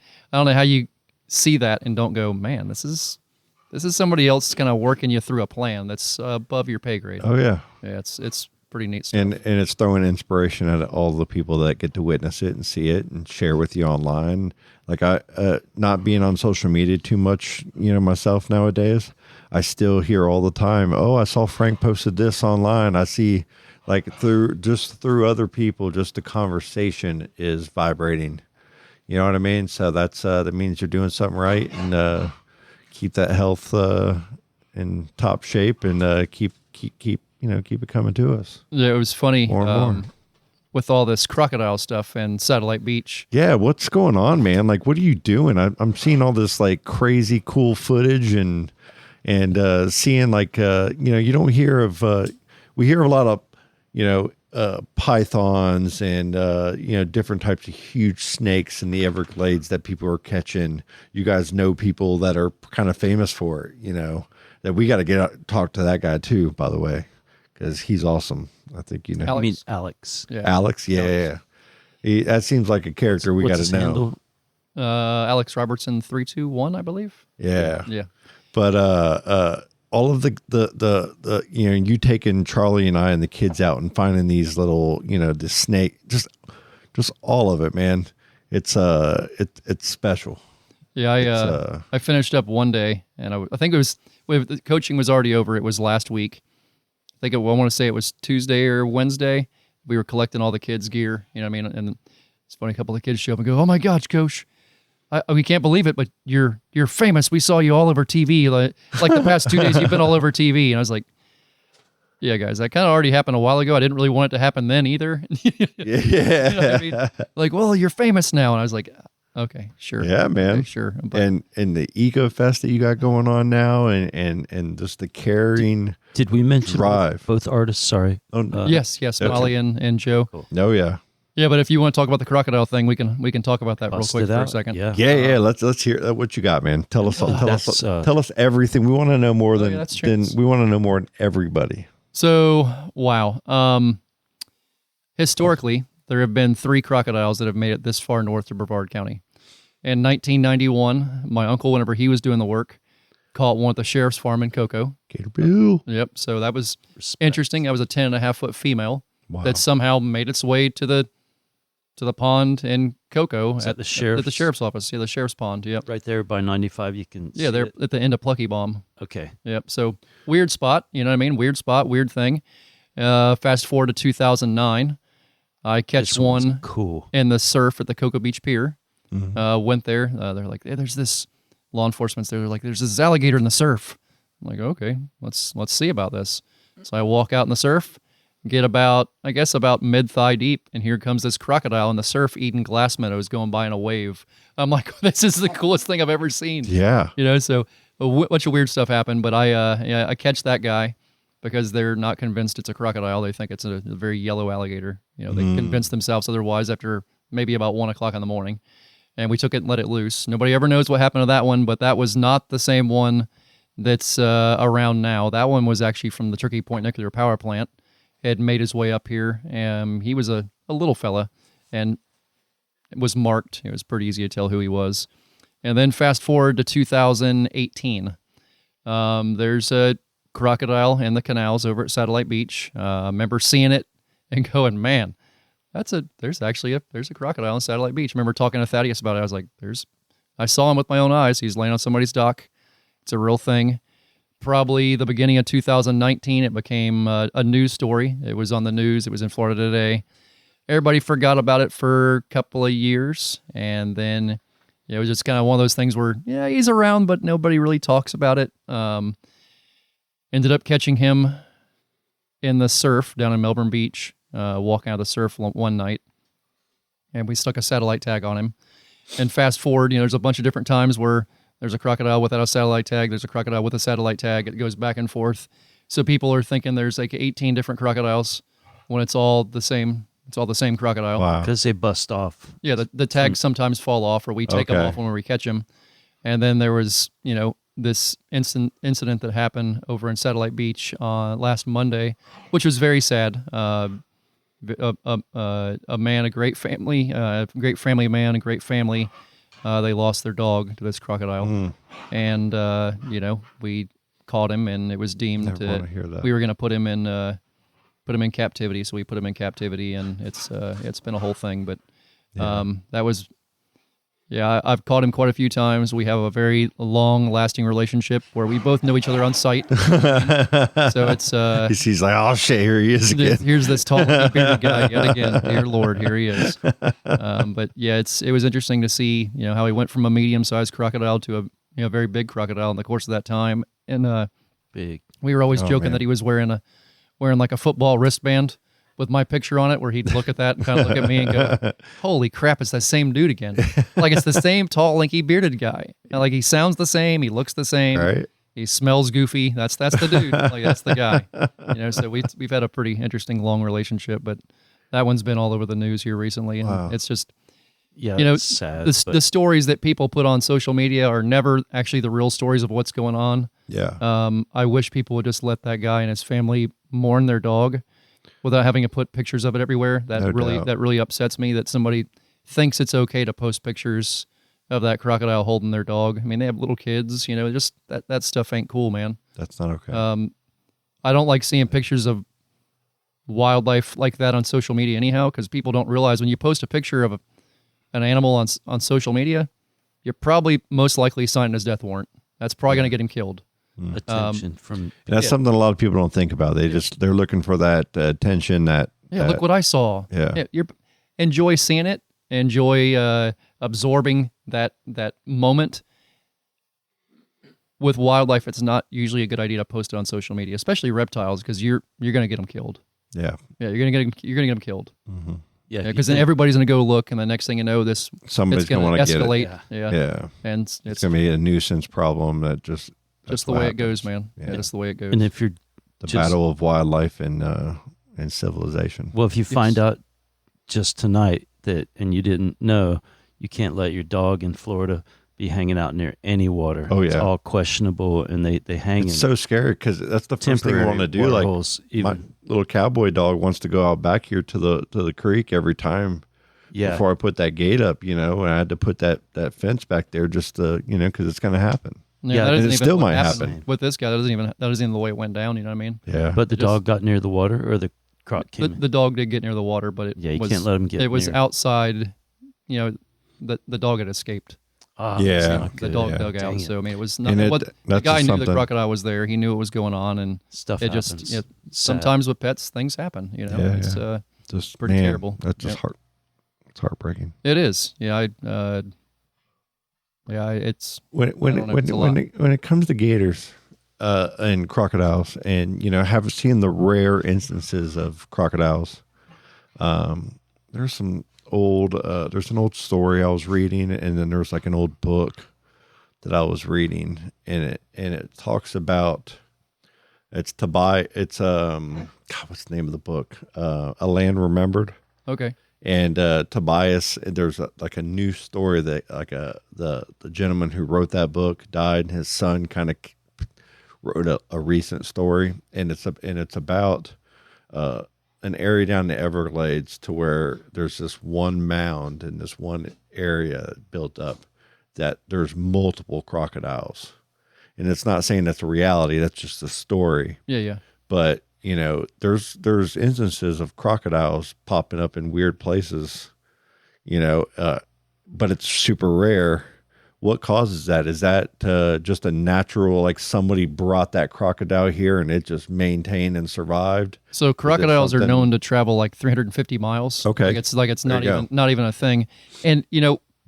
how you see that and don't go, man, this is somebody else kind of working you through a plan that's above your pay grade. Oh yeah, it's pretty neat stuff. And it's throwing inspiration at all the people that get to witness it and see it and share with you online. Like I, not being on social media too much, myself nowadays, I still hear all the time, oh, I saw Frank posted this online. I see, like through other people, just the conversation is vibrating. You know what I mean? So that means you're doing something right, and keep that health in top shape, and keep it coming to us. Yeah, it was funny. More and more. With all this crocodile stuff and Satellite Beach. Yeah, what's going on, man? Like, what are you doing? I'm seeing all this like crazy cool footage and seeing like you don't hear of we hear a lot of pythons and different types of huge snakes in the Everglades that people are catching. You guys know people that are kind of famous for it, that we got to get out, talk to that guy too, by the way, because he's awesome. I think Alex. I mean Alex. Yeah. Alex, yeah. That seems like a character we got to know. Handle? Alex Robertson 321, I believe. Yeah. But all of the you taking Charlie and I and the kids out and finding these little the snake, just all of it, man. It's special. Yeah, I finished up one day, and I think it was the coaching was already over. It was last week. I want to say it was Tuesday or Wednesday. We were collecting all the kids' gear, you know what I mean? And it's funny, a couple of kids show up and go, "Oh my gosh, Coach, we can't believe it, but you're famous. We saw you all over TV. Like the past 2 days, you've been all over TV." And I was like, "Yeah, guys, that kind of already happened a while ago. I didn't really want it to happen then either." Yeah. You know what I mean? Like, well, you're famous now. And I was like, okay, sure. Yeah, man. Okay, sure. But, and the Eco Fest that you got going on now, and just the caring. Did we mention drive. both artists? Sorry. Yes, Molly and Joe. Cool. Oh yeah. Yeah, but if you want to talk about the crocodile thing, we can talk about that Bust real quick it for a out. second. Yeah. Let's hear what you got, man. Tell us everything. We want to know more than we want to know more than everybody. So, wow. Historically, there have been 3 crocodiles that have made it this far north to Brevard County. In 1991, my uncle, whenever he was doing the work, caught one at the sheriff's farm in Cocoa. Gator Bill. Yep. So that was interesting. That was a 10.5-foot female that Wow. somehow made its way to the pond in Cocoa At the sheriff's office. Yeah, the sheriff's pond. Yep. Right there by 95, you can see They're it. at the end of Plucky Bomb. Okay. Yep. So weird spot. You know what I mean? Weird spot. Weird thing. Fast forward to 2009, I catch This one's one cool. in the surf at the Cocoa Beach Pier. Mhm. Went there. They're like, hey, there's this law enforcement's there. They're like, there's this alligator in the surf. I'm like, okay, let's see about this. So I walk out in the surf, get about mid-thigh deep, and here comes this crocodile in the surf eating glass minnows going by in a wave. I'm like, this is the coolest thing I've ever seen. Yeah. So a bunch of weird stuff happened, but I catch that guy because they're not convinced it's a crocodile. They think it's a very yellow alligator. They convinced themselves otherwise after maybe about 1 o'clock in the morning. And we took it and let it loose. Nobody ever knows what happened to that one, but that was not the same one that's around now. That one was actually from the Turkey Point Nuclear Power Plant. Had made his way up here. He was a little fella and it was marked. It was pretty easy to tell who he was. And then fast forward to 2018. There's a crocodile in the canals over at Satellite Beach. I remember seeing it and going, man, there's a crocodile in Satellite Beach. I remember talking to Thaddeus about it. I was like, I saw him with my own eyes. He's laying on somebody's dock. It's a real thing. Probably the beginning of 2019, it became a news story. It was on the news. It was in Florida Today. Everybody forgot about it for a couple of years. And then it was just kind of one of those things where, yeah, he's around, but nobody really talks about it. Ended up catching him in the surf down in Melbourne Beach, walking out of the surf one night. And we stuck a satellite tag on him. And fast forward, there's a bunch of different times where there's a crocodile without a satellite tag. There's a crocodile with a satellite tag. It goes back and forth. So people are thinking there's like 18 different crocodiles when it's all the same. It's all the same crocodile. Wow. Because they bust off. Yeah, the tags sometimes fall off, or we take them off when we catch them. And then there was, this incident that happened over in Satellite Beach last Monday, which was very sad. A man, a great family man, a great family. They lost their dog to this crocodile, and we caught him, and it was deemed that we were going to put him in captivity. So we put him in captivity, and it's been a whole thing. But that was. Yeah, I've caught him quite a few times. We have a very long-lasting relationship where we both know each other on sight. So it's he's like, oh shit, here he is again. Here's this tall, bearded guy yet again. Dear Lord, here he is. But yeah, it was interesting to see how he went from a medium-sized crocodile to a very big crocodile in the course of that time. And big. We were always joking that he was wearing like a football wristband with my picture on it, where he'd look at that and kind of look at me and go, holy crap, it's that same dude again. Like, it's the same tall, lanky, bearded guy. And like, he sounds the same, he looks the same, right? He smells goofy. That's the dude. Like, that's the guy. So we've had a pretty interesting long relationship, but that one's been all over the news here recently, and it's just it's sad, the stories that people put on social media are never actually the real stories of what's going on. Yeah. I wish people would just let that guy and his family mourn their dog without having to put pictures of it everywhere. That really upsets me, that somebody thinks it's okay to post pictures of that crocodile holding their dog. I mean, they have little kids, just that stuff ain't cool, man. That's not okay. I don't like seeing pictures of wildlife like that on social media anyhow, because people don't realize when you post a picture of an animal on social media, you're probably most likely signing his death warrant. That's probably going to get him killed. Attention from that's something a lot of people don't think about. They're looking for that attention. Look what I saw. Yeah, enjoy seeing it. Enjoy absorbing that moment. With wildlife, it's not usually a good idea to post it on social media, especially reptiles, because you're going to get them killed. Yeah, you're going to get them killed. Mm-hmm. Yeah, because then everybody's going to go look, and the next thing you know, somebody's going to want to escalate. Get it. Yeah, and it's going to be a nuisance problem that just the way it goes, man. Yeah, just the way it goes. And if you're battle of wildlife and civilization. Well, if you find out just tonight and you didn't know, you can't let your dog in Florida be hanging out near any water. Oh yeah, it's all questionable, and they hang. It's so scary because that's the first thing I want to do. Like my little cowboy dog wants to go out back here to the creek every time. Yeah. Before I put that gate up, and I had to put that fence back there just to, because it's going to happen. Yeah, and it still might happen with this guy. That isn't even the way it went down. You know what I mean? Yeah. But the dog got near the water, or the croc came in? The dog did get near the water, but you can't let him get. It was outside. The dog had escaped. The dog dug out. So I mean, it was not. The guy knew the crocodile was there. He knew what was going on, and stuff. It happens. just sometimes with pets things happen. It's just pretty terrible. That's just It's heartbreaking. It is. Yeah, Yeah, it's when it comes to gators and crocodiles, and have seen the rare instances of crocodiles. There's an old story I was reading, and then there's like an old book that I was reading, and it talks about what's the name of the book? A Land Remembered. okay. And Tobias, there's a new story that the gentleman who wrote that book died, and his son kind of wrote a recent story, and it's about an area down the Everglades to where there's this one mound in this one area built up that there's multiple crocodiles, and it's not saying that's a reality. That's just a story. Yeah. But there's instances of crocodiles popping up in weird places, but it's super rare. What causes that? Is that just a natural, like somebody brought that crocodile here and it just maintained and survived? So crocodiles are known to travel like 350 miles. Okay. It's not even a thing. And,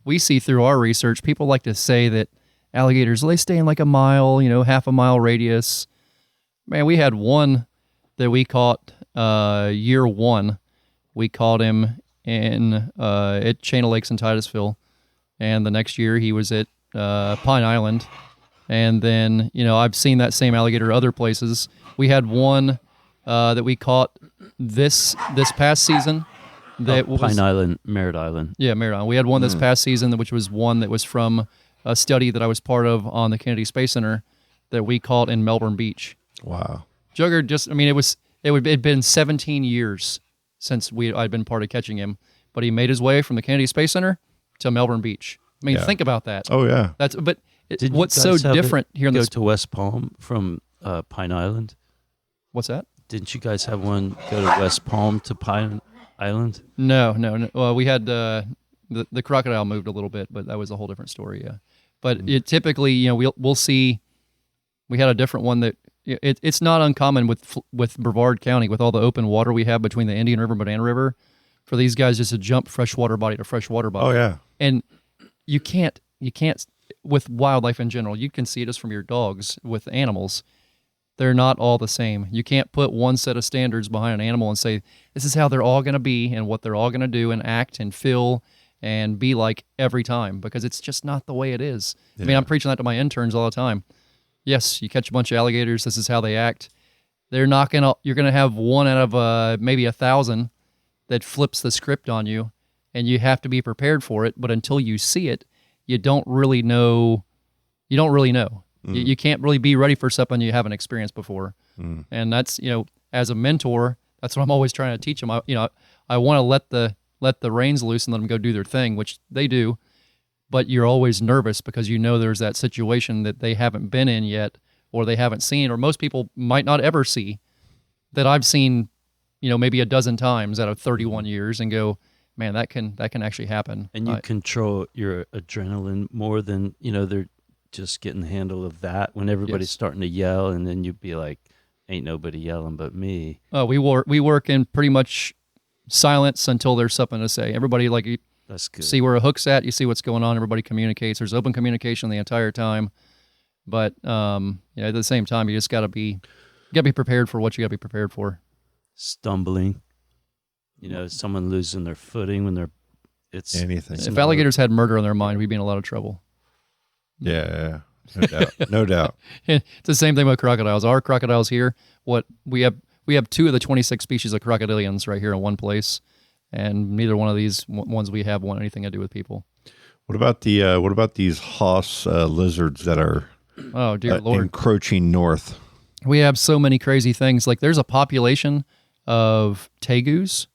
we see through our research, people like to say that alligators, they stay in like a mile, half a mile radius. Man, we had one that we caught year one. We caught him at Chain of Lakes in Titusville. And the next year he was at Pine Island. And then, I've seen that same alligator other places. We had one that we caught this past season. That was Pine Island, Merritt Island. Yeah, Merritt Island. We had one this past season, which was one that was from a study that I was part of on the Kennedy Space Center that we caught in Melbourne Beach. Wow. Jugger it'd been 17 years since I'd been part of catching him, but he made his way from the Kennedy Space Center to Melbourne Beach. I mean, think about that. Oh yeah. What's so different here in go to West Palm from Pine Island? What's that? Didn't you guys have one go to West Palm to Pine Island? No. Well, we had the crocodile moved a little bit, but that was a whole different story. Yeah, but it typically, we'll see. We had a different one that it's not uncommon with Brevard County, with all the open water we have between the Indian River and Banana River, for these guys just to jump freshwater body to freshwater body. Oh yeah. And you can't with wildlife in general. You can see it just from your dogs. With animals, they're not all the same. You can't put one set of standards behind an animal and say this is how they're all going to be and what they're all going to do and act and feel and be like every time, because it's just not the way it is. Yeah. I mean, I'm preaching that to my interns all the time. Yes, you catch a bunch of alligators. This is how they act. You're going to have one out of maybe 1,000 that flips the script on you, and you have to be prepared for it. But until you see it, you don't really know. You can't really be ready for something you haven't experienced before. And that's, as a mentor, that's what I'm always trying to teach them. I want to let the reins loose and let them go do their thing, which they do. But you're always nervous because there's that situation that they haven't been in yet, or they haven't seen, or most people might not ever see, that I've seen, maybe a dozen times out of 31 years, and go, man, that can actually happen. And you control your adrenaline more than, they're just getting the handle of that when everybody's starting to yell, and then you'd be like, ain't nobody yelling but me. Oh, we work in pretty much silence until there's something to say. Everybody, that's good. See where a hook's at, you see what's going on, everybody communicates. There's open communication the entire time. But at the same time, you just got to be prepared for what you got to be prepared for. Stumbling, someone losing their footing when it's anything. If alligators had murder on their mind, we'd be in a lot of trouble. Yeah, no doubt, no doubt. It's the same thing with crocodiles. Our crocodiles here, we have 2 of the 26 species of crocodilians right here in one place, and neither one of these ones we have want anything to do with people. What about these Haas lizards that are oh dear Lord encroaching north? We have so many crazy things. Like there's a population of tegus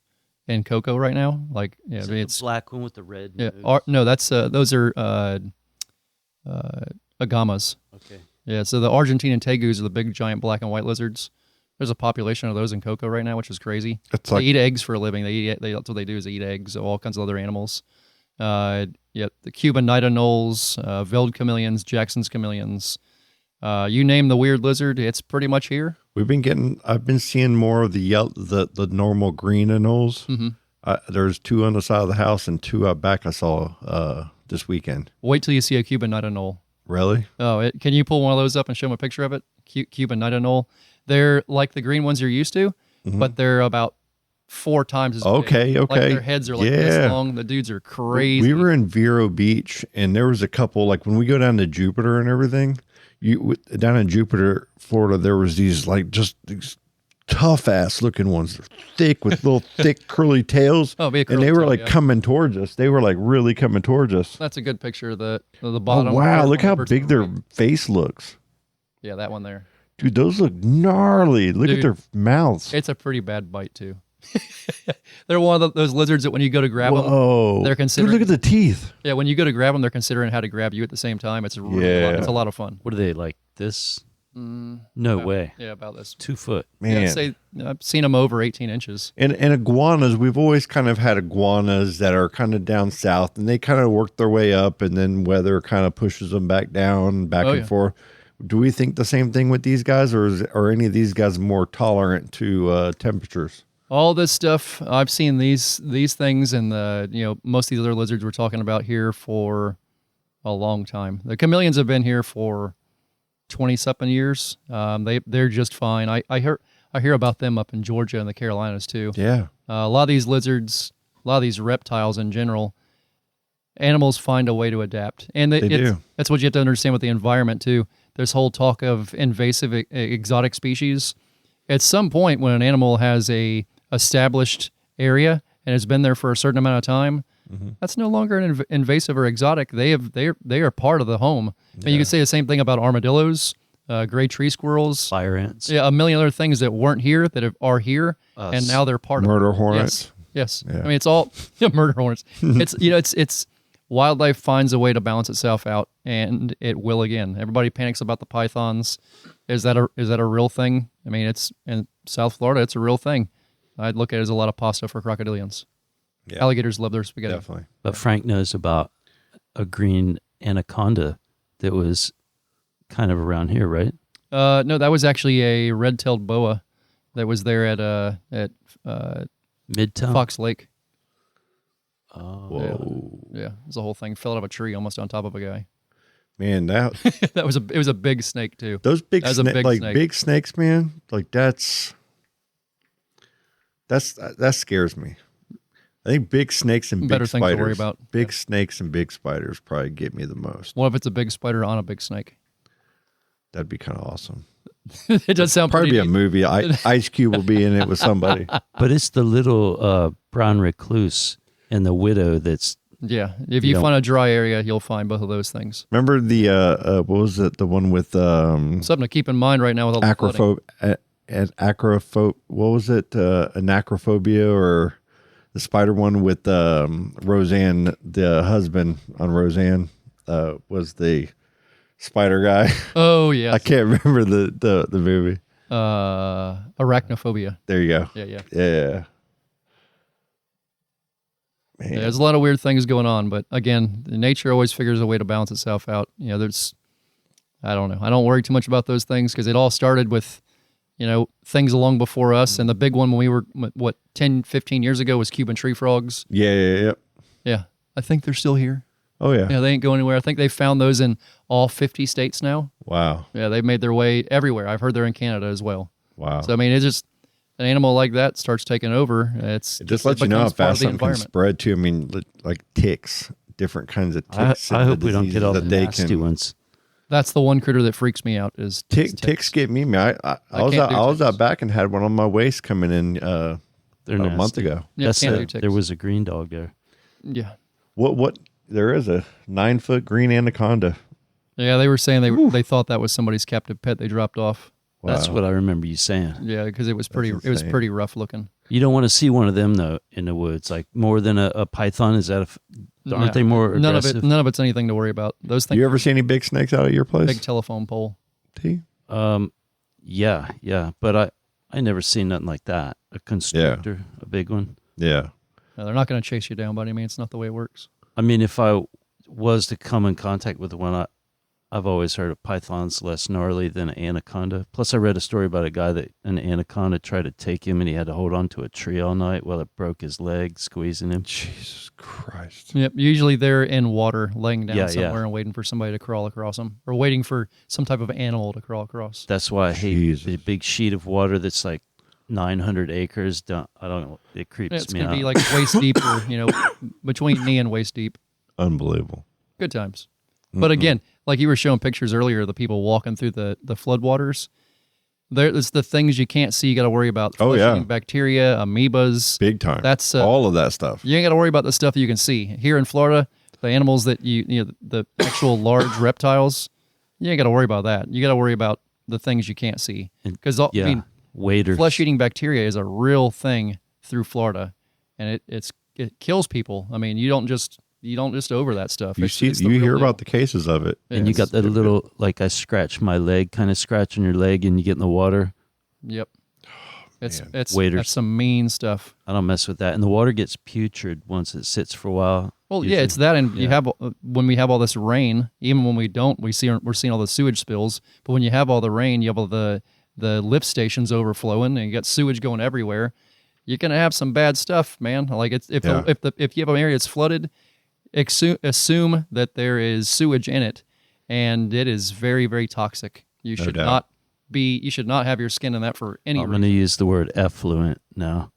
in Cocoa right now. It's the black one with the red. Yeah, no, those are agamas. Okay. Yeah, so the Argentine tegus are the big giant black and white lizards. There's a population of those in Cocoa right now, which is crazy. They eat eggs for a living. That's what they do, is they eat eggs of all kinds of other animals. The Cuban nitanoles, Veld chameleons, Jackson's chameleons. You name the weird lizard, it's pretty much here. I've been seeing more of the normal green anoles. Mm-hmm. There's 2 on the side of the house and 2 out back I saw this weekend. Wait till you see a Cuban night knoll. Really? Oh, can you pull one of those up and show them a picture of it? Cuban night knoll. They're like the green ones you're used to, but they're about 4 times as big. Okay. Like their heads are like this long. The dudes are crazy. We were in Vero Beach, and there was a couple, like when we go down to Jupiter and everything, down in Jupiter, Florida, there was these like just these tough ass looking ones. They're thick with little thick curly tails. Oh, be a curly and they were tail, like coming towards us. They were like really coming towards us. That's a good picture of the bottom. Oh, wow. Look how big their face looks. Yeah, that one there. Dude, those look gnarly. Look at their mouths. It's a pretty bad bite, too. They're one of those lizards that when you go to grab them, they're considering. Dude, look at the teeth. Yeah, when you go to grab them, they're considering how to grab you at the same time. It's it's a lot of fun. What are they, like this? No way. Yeah, about this. 2 foot. Man. Yeah, I've seen them over 18 inches. And iguanas, we've always kind of had iguanas that are kind of down south, and they kind of work their way up, and then weather kind of pushes them back down, and forth. Do we think the same thing with these guys, or are any of these guys more tolerant to temperatures? All this stuff, I've seen these things, and most of these other lizards we're talking about here for a long time. The chameleons have been here for 20-something years. They're just fine. I hear about them up in Georgia and the Carolinas too. Yeah. A lot of these lizards, a lot of these reptiles in general, animals find a way to adapt, and they do. That's what you have to understand with the environment too. There's whole talk of invasive exotic species. At some point, when an animal has a established area and has been there for a certain amount of time, that's no longer an invasive or exotic. They are part of the home. Yeah. And you can say the same thing about armadillos, gray tree squirrels, fire ants. Yeah, a million other things that weren't here that are here, and now they're part of murder hornets. Yes. Yeah. I mean, it's all murder hornets. It's wildlife finds a way to balance itself out, and it will again. Everybody panics about the pythons. Is that a real thing? I mean, it's in South Florida. It's a real thing. I'd look at it as a lot of pasta for crocodilians. Yeah. Alligators love their spaghetti. Definitely. But Frank knows about a green anaconda that was kind of around here, right? No, that was actually a red-tailed boa that was there at Midtown Fox Lake. Oh, whoa! Yeah, it was a whole thing. Fell out of a tree almost on top of a guy. Man, that it was a big snake too. Those big snake. Big snakes, man. Like that scares me. I think big snakes and better big things spiders. to worry about. Big snakes and big spiders probably get me the most. What if it's a big spider on a big snake? That'd be kind of awesome. It does sound probably pretty be a movie. Ice Cube will be in it with somebody. But it's the little brown recluse and the widow that's. Yeah, if you find a dry area, you'll find both of those things. Remember the what was it? The one with something to keep in mind right now with all the acrophobia. What was it? Anacrophobia or the spider one with Roseanne, the husband on Roseanne was the spider guy. Oh yeah, I can't remember the movie. Arachnophobia. There you go. Yeah. Man. Yeah, there's a lot of weird things going on, but again, nature always figures a way to balance itself out. I don't know. I don't worry too much about those things because it all started with, things along before us. And the big one when we were, 10, 15 years ago was Cuban tree frogs. Yeah. Yeah. I think they're still here. Oh, yeah. Yeah, they ain't going anywhere. I think they found those in all 50 states now. Wow. Yeah, they've made their way everywhere. I've heard they're in Canada as well. Wow. So, I mean, it's just... an animal like that starts taking over. It just lets you know how fast something can spread too. I mean, like ticks, different kinds of ticks. I hope we don't get all the nasty ones. That's the one critter that freaks me out is ticks get me. I was out back and had one on my waist coming in about a month ago. Yeah, there was a green dog there. Yeah. What? There is a 9-foot green anaconda. Yeah, they were saying they thought that was somebody's captive pet they dropped off. Wow. That's what I remember you saying. Yeah, because it was pretty rough looking. You don't want to see one of them though in the woods, like more than a python. Is that aren't they more aggressive? None of it's anything to worry about. Those things. You ever see any big snakes out at your place? Big telephone pole. Yeah, but I never seen nothing like that. A constrictor, a big one. Yeah. No, they're not going to chase you down, buddy. I mean, it's not the way it works. I mean, if I was to come in contact with one, I've always heard a python's less gnarly than an anaconda. Plus, I read a story about a guy that an anaconda tried to take him, and he had to hold on to a tree all night while it broke his leg, squeezing him. Jesus Christ. Yep. Usually they're in water, laying down somewhere yeah. and waiting for somebody to crawl across them, or waiting for some type of animal to crawl across. That's why I hate the big sheet of water that's like 900 acres. I don't know. It creeps me out. It's going to be like waist deep, or between knee and waist deep. Unbelievable. Good times. But again, like you were showing pictures earlier of the people walking through the floodwaters. It's the things you can't see you got to worry about. Flesh-eating bacteria, amoebas. Big time. That's all of that stuff. You ain't got to worry about the stuff that you can see. Here in Florida, the animals that the actual large reptiles, you ain't got to worry about that. You got to worry about the things you can't see. Because waders. Flesh-eating bacteria is a real thing through Florida, and it kills people. I mean, you don't just over that stuff. You hear about the cases of it. And you got that little, like I scratch my leg, kind of scratching your leg and you get in the water. Yep. It's waders. That's some mean stuff. I don't mess with that. And the water gets putrid once it sits for a while. Well, usually. Yeah, it's that. And you have, when we have all this rain, even when we don't, we're seeing all the sewage spills. But when you have all the rain, you have all the lift stations overflowing and you got sewage going everywhere. You're going to have some bad stuff, man. Like if you have an area that's flooded, assume that there is sewage in it, and it is very, very toxic. You should not have your skin in that for any reason. I'm going to use the word effluent now.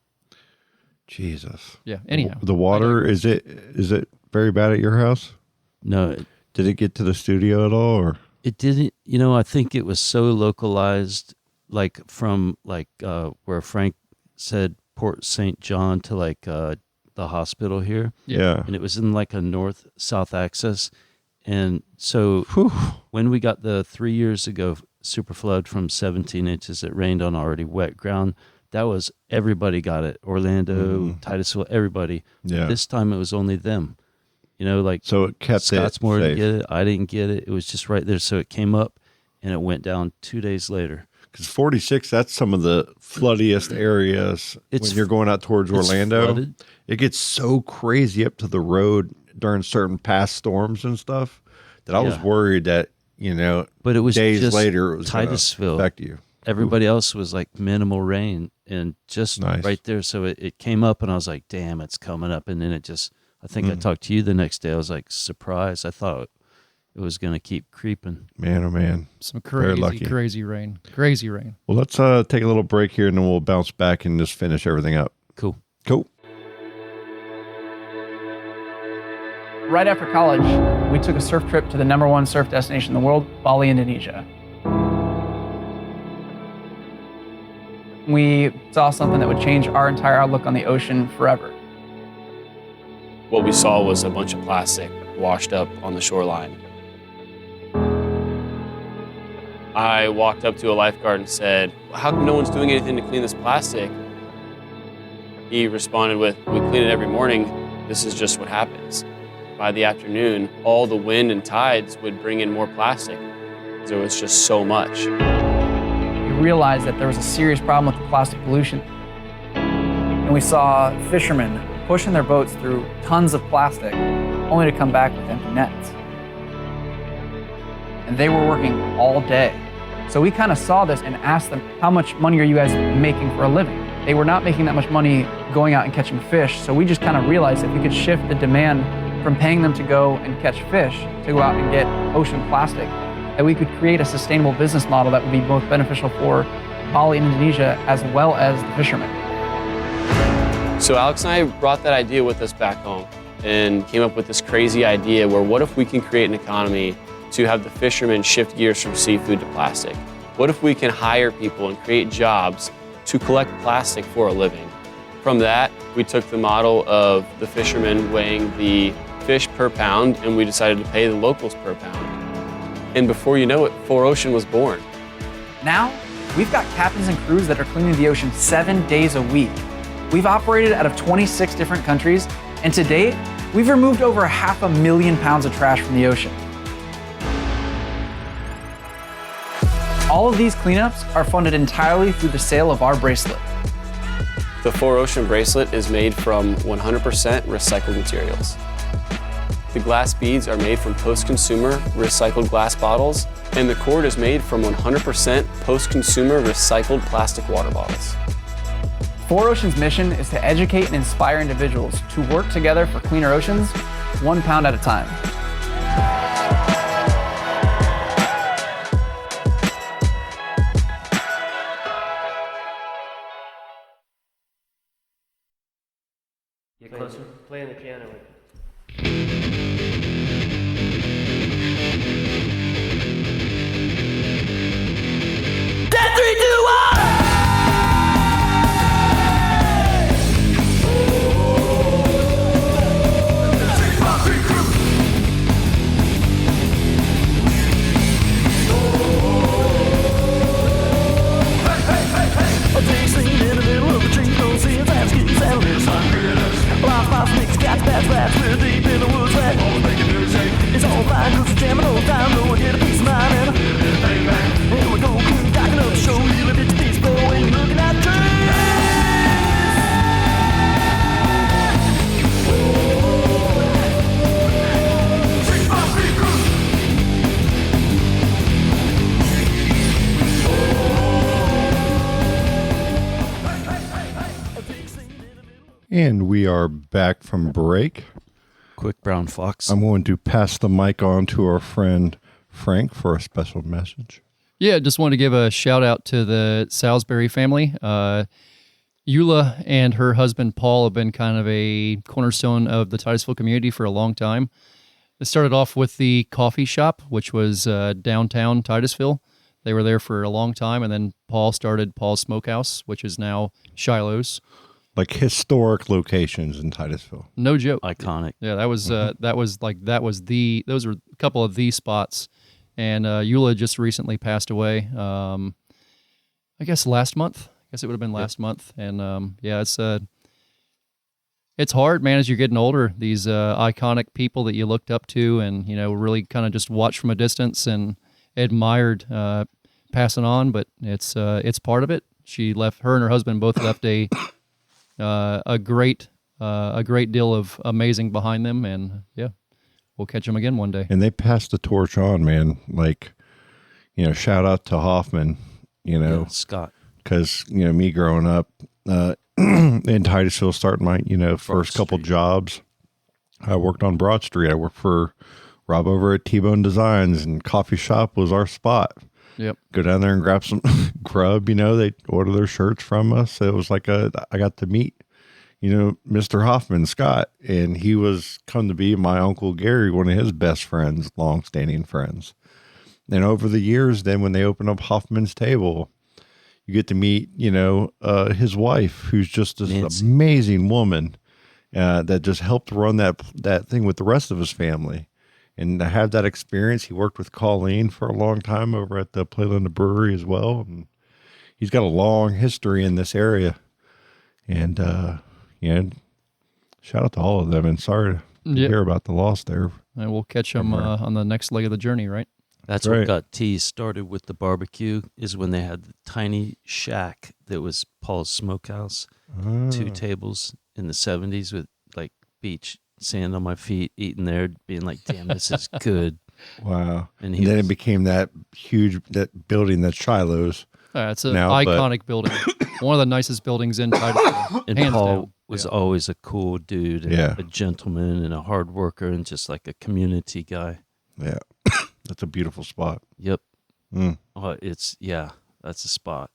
Jesus. Yeah. Anyhow, the water is it very bad at your house? No. Did it get to the studio at all, or it didn't? I think it was so localized, like from where Frank said Port St. John to the hospital here. Yeah. And it was in like a north-south axis. And so when we got the 3 years ago super flood from 17 inches, it rained on already wet ground. That was, everybody got it. Orlando, Titusville, everybody. Yeah. This time it was only them. So it kept Scottsmore it didn't get it. I didn't get it. It was just right there. So it came up and it went down 2 days later. Because 46, that's some of the floodiest areas when you're going out towards Orlando. Flooded. It gets so crazy up to the road during certain past storms and stuff that I was worried that, but it was days just later it was Titusville. Affect you. Everybody else was like minimal rain and just right there. So it came up and I was like, damn, it's coming up. And then it just, I think I talked to you the next day. I was like surprised. I thought it was going to keep creeping. Man, oh man. Some crazy rain. Crazy rain. Well, let's take a little break here and then we'll bounce back and just finish everything up. Cool. Right after college, we took a surf trip to the #1 surf destination in the world, Bali, Indonesia. We saw something that would change our entire outlook on the ocean forever. What we saw was a bunch of plastic washed up on the shoreline. I walked up to a lifeguard and said, "How come no one's doing anything to clean this plastic?" He responded with, "We clean it every morning. This is just what happens." By the afternoon, all the wind and tides would bring in more plastic. There was just so much. We realized that there was a serious problem with the plastic pollution. And we saw fishermen pushing their boats through tons of plastic, only to come back with empty nets. And they were working all day. So we kind of saw this and asked them, "How much money are you guys making for a living?" They were not making that much money going out and catching fish. So we just kind of realized if we could shift the demand from paying them to go and catch fish to go out and get ocean plastic, that we could create a sustainable business model that would be both beneficial for Bali and Indonesia as well as the fishermen. So Alex and I brought that idea with us back home and came up with this crazy idea where what if we can create an economy to have the fishermen shift gears from seafood to plastic? What if we can hire people and create jobs to collect plastic for a living? From that, we took the model of the fishermen weighing the fish per pound and we decided to pay the locals per pound. And before you know it, 4Ocean was born. Now, we've got captains and crews that are cleaning the ocean 7 days a week. We've operated out of 26 different countries, and to date, we've removed over 500,000 pounds of trash from the ocean. All of these cleanups are funded entirely through the sale of our bracelet. The 4Ocean bracelet is made from 100% recycled materials. The glass beads are made from post-consumer recycled glass bottles, and the cord is made from 100% post-consumer recycled plastic water bottles. Four Oceans' mission is to educate and inspire individuals to work together for cleaner oceans, 1 pound at a time. Get closer. Playing the piano. And we are back from break. Quick brown fox. I'm going to pass the mic on to our friend Frank for a special message. Yeah, just wanted to give a shout out to the Salisbury family. Eula and her husband Paul have been kind of a cornerstone of the Titusville community for a long time. It started off with the coffee shop, which was downtown Titusville. They were there for a long time, and then Paul started Paul's Smokehouse, which is now Shiloh's. Like historic locations in Titusville. No joke. Iconic. Yeah, those were a couple of the spots. And Eula just recently passed away. I guess last month. I guess it would have been last month. And yeah, it's hard, man, as you're getting older. These iconic people that you looked up to and really kind of just watched from a distance and admired passing on. But it's part of it. Her and her husband both left a great deal of amazing behind them, and yeah, we'll catch them again one day. And they passed the torch on, man. Like, shout out to Hoffman, Scott, because me growing up in Titusville, starting my first couple jobs, I worked on Broad Street. I worked for Rob over at T-Bone Designs, and coffee shop was our spot. Yep. Go down there and grab some grub. They order their shirts from us. It was like I got to meet, Mr. Hoffman, Scott, and he was come to be my Uncle Gary, one of his best friends, long-standing friends. And over the years, then when they opened up Hoffman's Table, you get to meet, his wife, who's just this Nancy. amazing woman that just helped run that thing with the rest of his family. And to have that experience, he worked with Colleen for a long time over at the Playland Brewery as well. And he's got a long history in this area. And, shout out to all of them. And sorry to hear about the loss there. And we'll catch them on the next leg of the journey, right? That's right. what got Tees started with the barbecue, is when they had the tiny shack that was Paul's Smokehouse. 2 tables in the 70s with like beach sand on my feet, eating there, being like, damn, this is good. Wow. And then it became that building that's Shiloh's. It's an iconic building. One of the nicest buildings in Titusville. And hands Paul down. was always a cool dude, and a gentleman and a hard worker and just like a community guy. Yeah. That's a beautiful spot. Yep. Mm. Oh, that's a spot.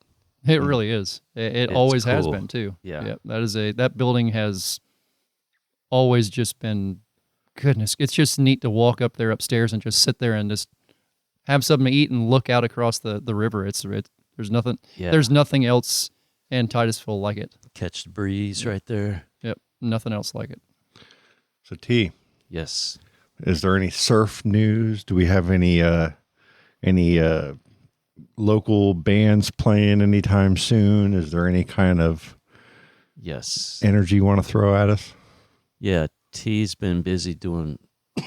It really is. It always has cool. been too. Yeah. That building has always just been, goodness, it's just neat to walk up there upstairs and just sit there and just have something to eat and look out across the river. There's nothing else in Titusville like it. Catch the breeze right there. Yep, nothing else like it. So T, Yes. is there any surf news? Do we have any local bands playing anytime soon? Is there any kind of Yes. energy you want to throw at us? Yeah, T's been busy doing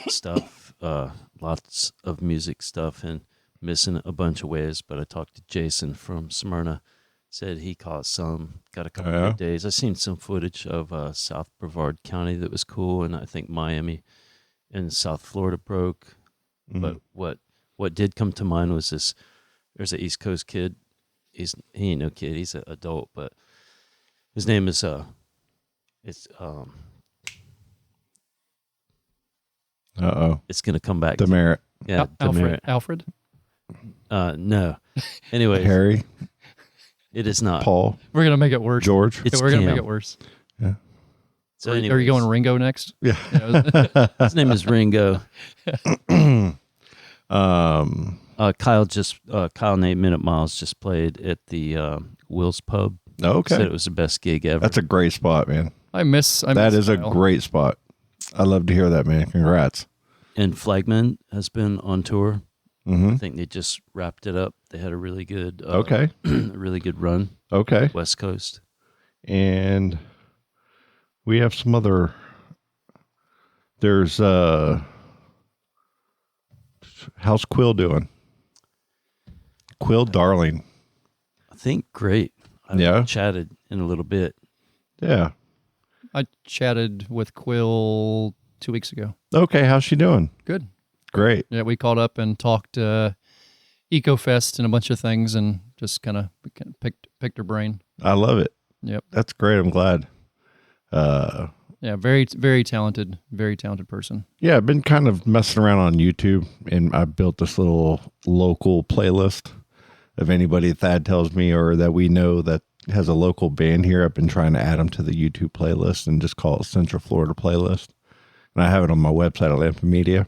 stuff, lots of music stuff, and missing a bunch of waves. But I talked to Jason from Smyrna, said he caught some, got a couple of days. I seen some footage of South Brevard County that was cool, and I think Miami in South Florida broke. But what did come to mind was this. There's an East Coast kid. He ain't no kid. He's an adult, but his name is it's it's gonna come back. Demerit. Yeah, Demerit. Alfred. No. Anyway, Harry. It is not Paul. We're gonna make it worse. George. We're gonna make it worse. Yeah. So are you going Ringo next? Yeah. His name is Ringo. Kyle and 8 Minute Miles just played at the Will's Pub. Okay. Said it was the best gig ever. That's a great spot, man. I miss That is a Kyle. great spot. I love to hear that, man. Congrats. And Flagman has been on tour. Mm-hmm. I think they just wrapped it up. They had a really good Okay. a really good run. Okay. West Coast. And we have some other. There's how's Quill doing? Quill Darling. I think great. I chatted in a little bit. Yeah. I chatted with Quill 2 weeks ago. Okay, how's she doing? Good. Great. Yeah, we caught up and talked EcoFest and a bunch of things, and just kind of picked her brain. I love it. Yep. That's great. I'm glad. Yeah, very talented person. Yeah, I've been kind of messing around on YouTube, and I built this little local playlist of anybody Thad tells me or that we know that has a local band here. I've been trying to add them to the YouTube playlist and just call it Central Florida Playlist. And I have it on my website at Lampin Media.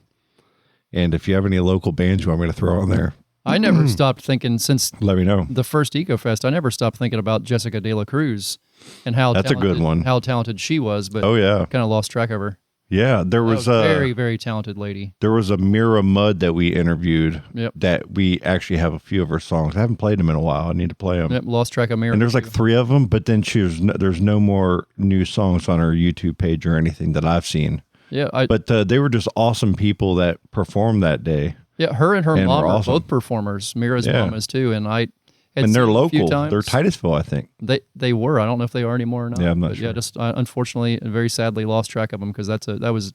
And if you have any local bands you want me to throw on there, I never stopped thinking since let me know. The first EcoFest. I never stopped thinking about Jessica De La Cruz and how that's a good one. How talented she was, but kind of lost track of her. Yeah, there was a very, very talented lady. There was a Mira Mudd that we interviewed. Yep. That we actually have a few of her songs. I haven't played them in a while. I need to play them. Yep, lost track of Mira. And there's like 3 of them, but then there's no more new songs on her YouTube page or anything that I've seen. Yeah, but they were just awesome people that performed that day. Yeah, her and her mom are awesome. both performers. Mira's mom is too, and they're local. They're Titusville, I think. They were. I don't know if they are anymore or not. Yeah, I'm not sure. Yeah, just unfortunately and very sadly lost track of them because that was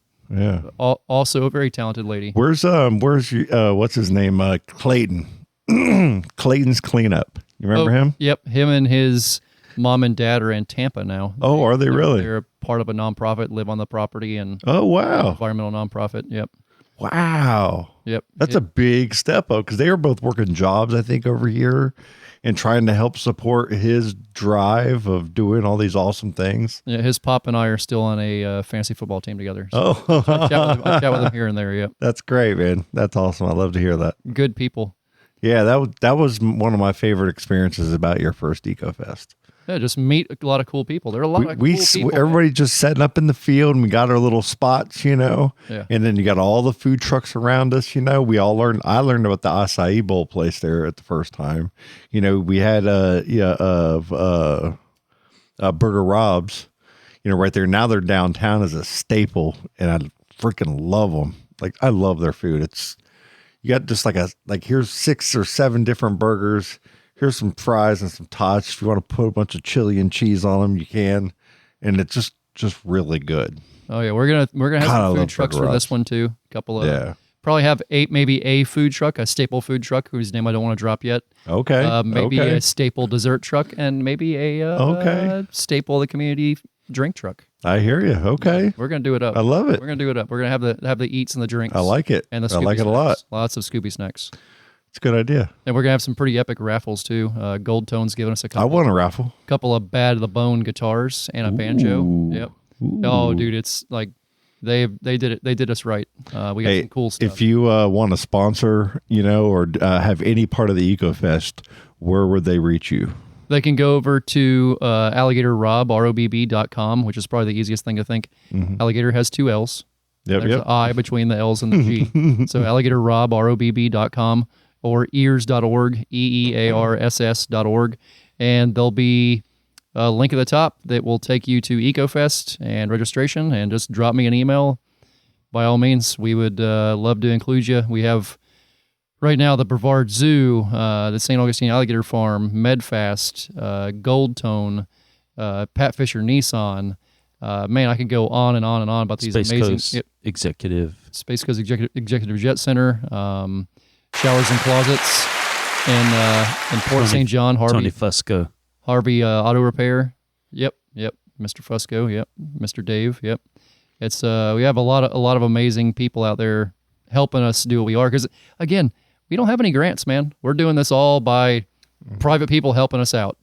also a very talented lady. Where's what's his name? Clayton. Clayton's Cleanup. You remember him? Yep, him and his mom and dad are in Tampa now. Oh, are they really? They're part of a nonprofit, live on the property, and environmental nonprofit. Yep. Wow. Yep. That's a big step up because they are both working jobs, I think, over here and trying to help support his drive of doing all these awesome things. Yeah, his pop and I are still on a fantasy football team together. So I chat with him here and there. Yep. That's great, man. That's awesome. I love to hear that. Good people. Yeah, that was one of my favorite experiences about your first EcoFest. Yeah, just meet a lot of cool people. There are a lot of cool people. Everybody just setting up in the field, and we got our little spots, and then you got all the food trucks around us. We all learned. I learned about the acai bowl place there at the first time. We had Burger Rob's, right there. Now they're downtown as a staple, and I freaking love them. Like I love their food. You got just here's 6 or 7 different burgers. Here's some fries and some tots. If you want to put a bunch of chili and cheese on them, you can, and it's just really good. Oh yeah, we're gonna have some food trucks for this one too. A couple of probably have maybe a food truck, a staple food truck whose name I don't want to drop yet. Okay, maybe a staple dessert truck, and maybe a staple of the community drink truck. I hear you. Okay, we're gonna do it up. I love it. We're gonna do it up. We're gonna have the eats and the drinks. I like it. And the I like it snacks. a lot. Lots of Scooby snacks. It's a good idea. And we're gonna have some pretty epic raffles too. Gold Tone's giving us a couple. I won a raffle. Couple of Bad the Bone guitars and a banjo. Yep. Ooh. Oh, dude, it's like they did it. They did us right. We got some cool stuff. If you want to sponsor, or have any part of the EcoFest, where would they reach you? They can go over to alligatorrobb.com, which is probably the easiest thing to think. Mm-hmm. Alligator has 2 L's. There's an I between the L's and the G. So alligatorrobb.com or ears.org, EEARSS.org. And there'll be a link at the top that will take you to EcoFest and registration. And just drop me an email. By all means, we would love to include you. We have right now the Brevard Zoo, the St. Augustine Alligator Farm, Medfast, Gold Tone, Pat Fisher Nissan, Man, I could go on and on and on about these Space amazing Coast Executive. Space Coast Executive Jet Center, Showers and Closets, in Port St. John, Tony Fusco. Harvey Auto Repair. Yep, Mr. Fusco. Yep, Mr. Dave. Yep. It's we have a lot of amazing people out there helping us do what we are. Because again, we don't have any grants, man. We're doing this all by private people helping us out.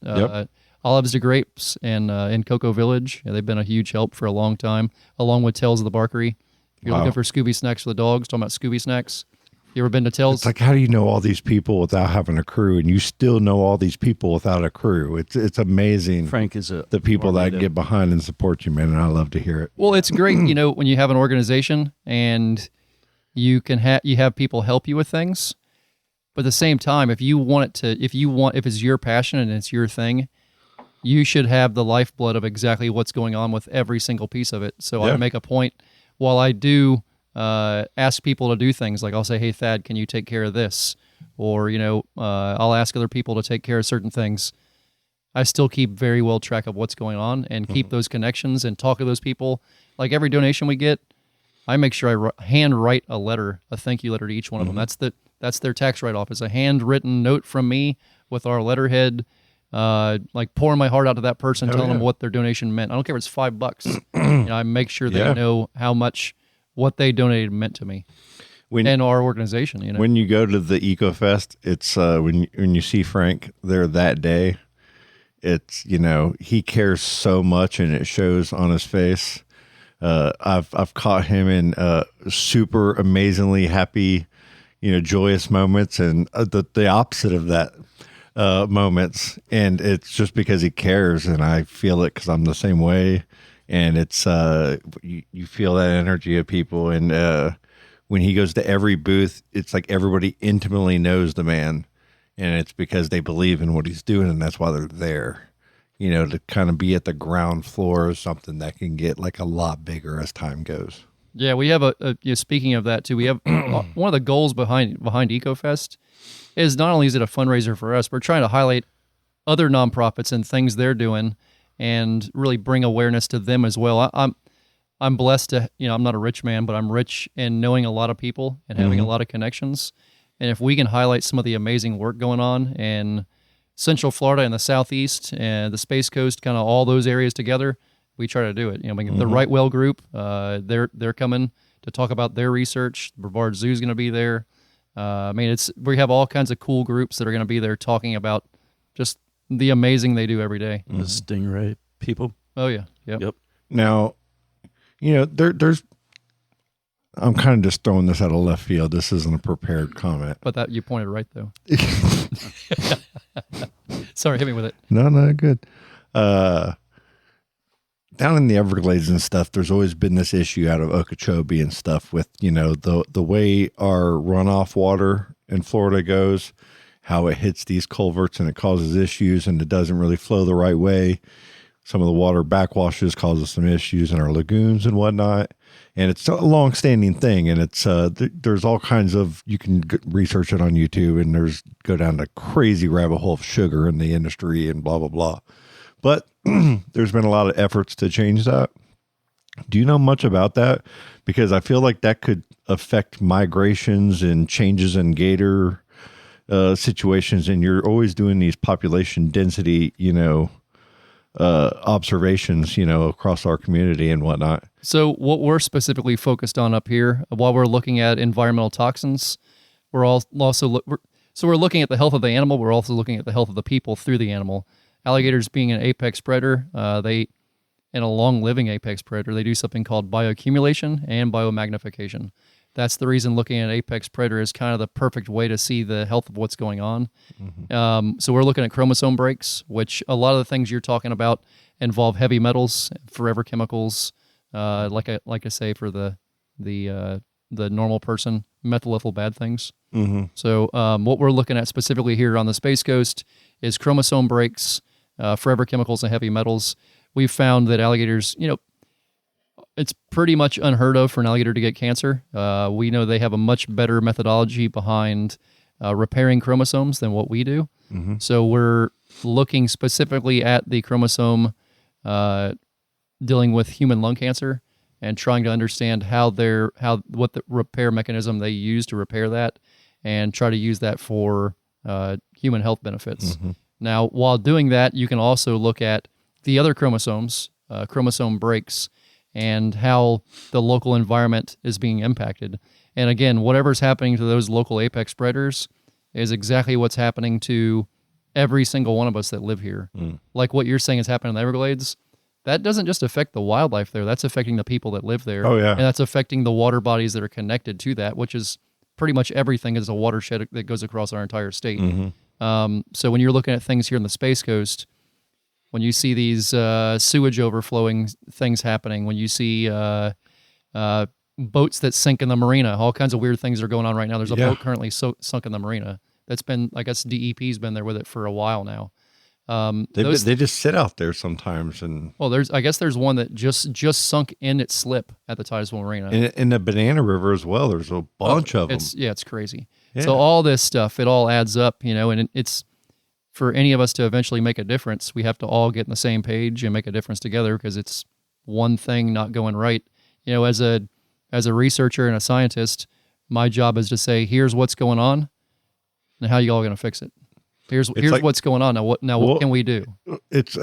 Olives to Grapes and in Cocoa Village. They've been a huge help for a long time, along with Tales of the Barkery. If you're looking for Scooby snacks for the dogs, talking about Scooby snacks. You ever been to Tales? It's like, how do you know all these people without having a crew, and you still know all these people without a crew? It's amazing. Frank is the people that get behind and support you, man, and I love to hear it. Well, it's great, when you have an organization and you can you have people help you with things. But at the same time, if it's your passion and it's your thing, you should have the lifeblood of exactly what's going on with every single piece of it. So I make a point while I do ask people to do things. Like I'll say, hey, Thad, can you take care of this? Or, I'll ask other people to take care of certain things. I still keep very well track of what's going on and keep those connections and talk to those people. Like every donation we get, I make sure I hand write a thank you letter to each one of them. That's their tax write-off. It's a handwritten note from me with our letterhead, like pouring my heart out to that person, telling them what their donation meant. I don't care if it's $5. I make sure they know how much what they donated meant to me and our organization. When you go to the EcoFest, it's when you see Frank there that day, it's he cares so much and it shows on his face. I've caught him in super amazingly happy, joyous moments, and the opposite of that moments, and it's just because he cares, and I feel it because I'm the same way. And it's you feel that energy of people, and when he goes to every booth, it's like everybody intimately knows the man, and it's because they believe in what he's doing, and that's why they're there. To kind of be at the ground floor of something that can get like a lot bigger as time goes. Yeah, we have speaking of that too, we have one of the goals behind EcoFest is not only is it a fundraiser for us, we're trying to highlight other nonprofits and things they're doing and really bring awareness to them as well. I'm blessed to, I'm not a rich man, but I'm rich in knowing a lot of people and having a lot of connections. And if we can highlight some of the amazing work going on in Central Florida and the Southeast and the Space Coast, kind of all those areas together, we try to do it. The Right Well group, they're coming to talk about their research. The Brevard Zoo is going to be there. We have all kinds of cool groups that are going to be there talking about just the amazing they do every day. The Stingray people. Oh yeah. Yep. Now, there's. I'm kind of just throwing this out of left field. This isn't a prepared comment. But that you pointed right though. Sorry, hit me with it. No, good. Down in the Everglades and stuff, there's always been this issue out of Okeechobee and stuff with, the way our runoff water in Florida goes, how it hits these culverts and it causes issues and it doesn't really flow the right way. Some of the water backwashes causes some issues in our lagoons and whatnot. And it's a long-standing thing, and it's there's all kinds of, you can research it on YouTube, and go down the crazy rabbit hole of sugar in the industry and blah, blah, blah. But there's been a lot of efforts to change that. Do you know much about that? Because I feel like that could affect migrations and changes in gator situations, and you're always doing these population density, observations, across our community and whatnot. So what we're specifically focused on up here, while we're looking at environmental toxins, we're looking at the health of the animal. We're also looking at the health of the people through the animal. Alligators being an apex predator, and a long-living apex predator, they do something called bioaccumulation and biomagnification. That's the reason looking at apex predator is kind of the perfect way to see the health of what's going on. So we're looking at chromosome breaks, which a lot of the things you're talking about involve heavy metals, forever chemicals, like I say for the normal person, methyl ethyl bad things. So what we're looking at specifically here on the Space Coast is chromosome breaks, forever chemicals, and heavy metals. We've found that alligators, it's pretty much unheard of for an alligator to get cancer. We know they have a much better methodology behind repairing chromosomes than what we do. So we're looking specifically at the chromosome dealing with human lung cancer and trying to understand what the repair mechanism they use to repair that, and try to use that for human health benefits. Mm-hmm. Now, while doing that, you can also look at the other chromosomes, chromosome breaks, and how the local environment is being impacted. And again, whatever's happening to those local apex predators is exactly what's happening to every single one of us that live here. Like what you're saying is happening in the Everglades, that doesn't just affect the wildlife there, that's affecting the people that live there. Oh, yeah. And that's affecting the water bodies that are connected to that, which is pretty much everything is a watershed that goes across our entire state. So when you're looking at things here in the Space Coast, when you see these sewage overflowing things happening, when you see boats that sink in the marina, all kinds of weird things are going on right now. There's a boat currently sunk in the marina. That's been, I guess DEP's been there with it for a while now. They just sit out there sometimes, and I guess there's one that just sunk in its slip at the Titusville Marina. In the Banana River as well. There's a bunch of them. It's crazy. Yeah. So all this stuff, it all adds up, and it's for any of us to eventually make a difference. We have to all get on the same page and make a difference together, because it's one thing not going right. As a researcher and a scientist, my job is to say, here's what's going on, and how you all going to fix it. Here's like, what's going on. What can we do? It's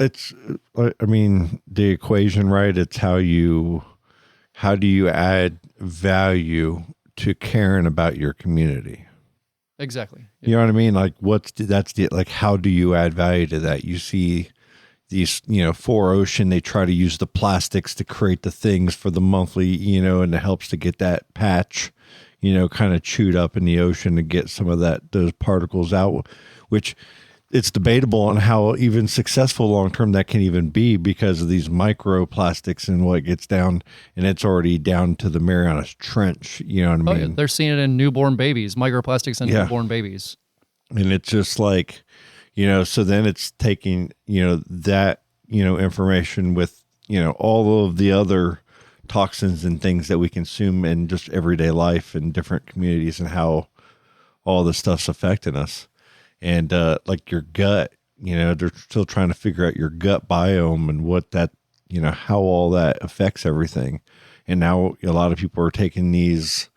I mean, the equation, right? It's how do you add value to caring about your community? Exactly. You know what I mean? Like how do you add value to that? You see these, 4Ocean, they try to use the plastics to create the things for the monthly, and it helps to get that patch, kind of chewed up in the ocean to get some of those particles out, which it's debatable on how even successful long-term that can even be, because of these microplastics and what gets down, and it's already down to the Marianas Trench. You know what I mean? Yeah. They're seeing it in newborn babies, microplastics in newborn babies. And it's just like, so then it's taking, that, information with, all of the other toxins and things that we consume in just everyday life in different communities, and how all this stuff's affecting us. And like your gut, they're still trying to figure out your gut biome and what that, how all that affects everything. And now a lot of people are taking these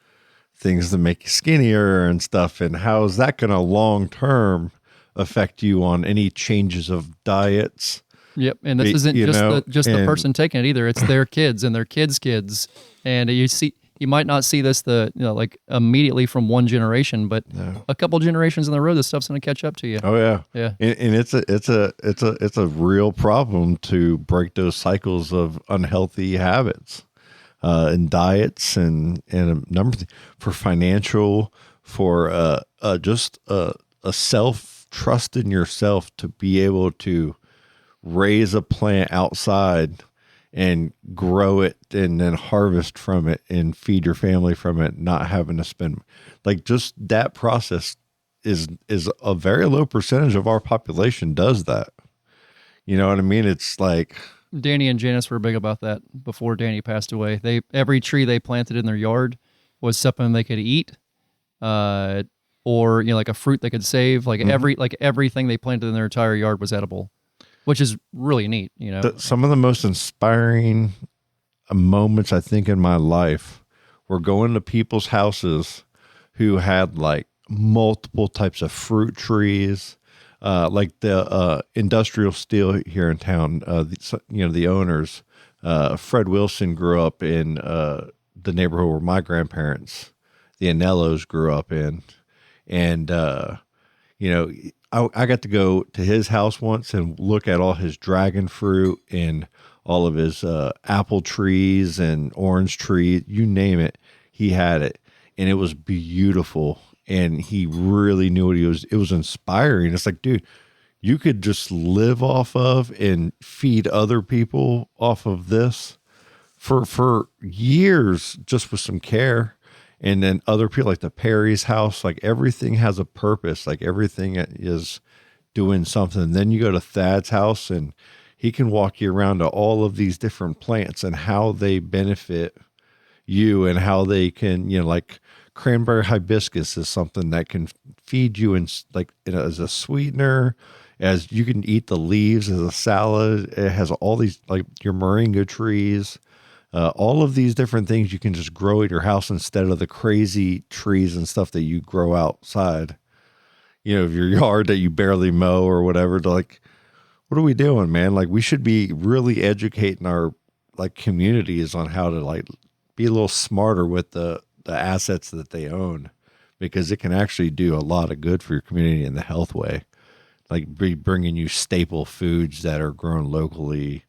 things that make you skinnier and stuff. And how is that going to long-term affect you on any changes of diets? Yep. And this isn't just the person taking it either. It's their kids and their kids' kids. And you might not see this like immediately from one generation, but a couple generations in the road, this stuff's going to catch up to you. Oh yeah, yeah. And it's a real problem to break those cycles of unhealthy habits, and diets, and a number of things, for financial, for just a self-trust in yourself to be able to raise a plant outside and grow it and then harvest from it and feed your family from it, not having to spend, like, just that process is a very low percentage of our population does that. You know what I mean? It's like Danny and Janice were big about that before Danny passed away. Every tree they planted in their yard was something they could eat, or like a fruit they could save. Like everything they planted in their entire yard was edible, which is really neat. Some of the most inspiring moments I think in my life were going to people's houses who had like multiple types of fruit trees, like the industrial steel here in town. The owners, Fred Wilson, grew up in the neighborhood where my grandparents, the Anellos, grew up in, and I got to go to his house once and look at all his dragon fruit and all of his apple trees and orange trees, you name it, he had it. And it was beautiful. And he really knew what it was inspiring. It's like, dude, you could just live off of and feed other people off of this for years, just with some care. And then other people, like the Perry's house, like everything has a purpose. Like everything is doing something. And then you go to Thad's house and he can walk you around to all of these different plants and how they benefit you, and how they can, like cranberry hibiscus is something that can feed you as a sweetener as you can eat the leaves as a salad. It has all these, like your moringa trees, all of these different things you can just grow at your house instead of the crazy trees and stuff that you grow outside, of your yard that you barely mow or whatever. Like, what are we doing, man? Like, we should be really educating our like communities on how to like be a little smarter with the assets that they own, because it can actually do a lot of good for your community in the health way. Like be bringing you staple foods that are grown locally,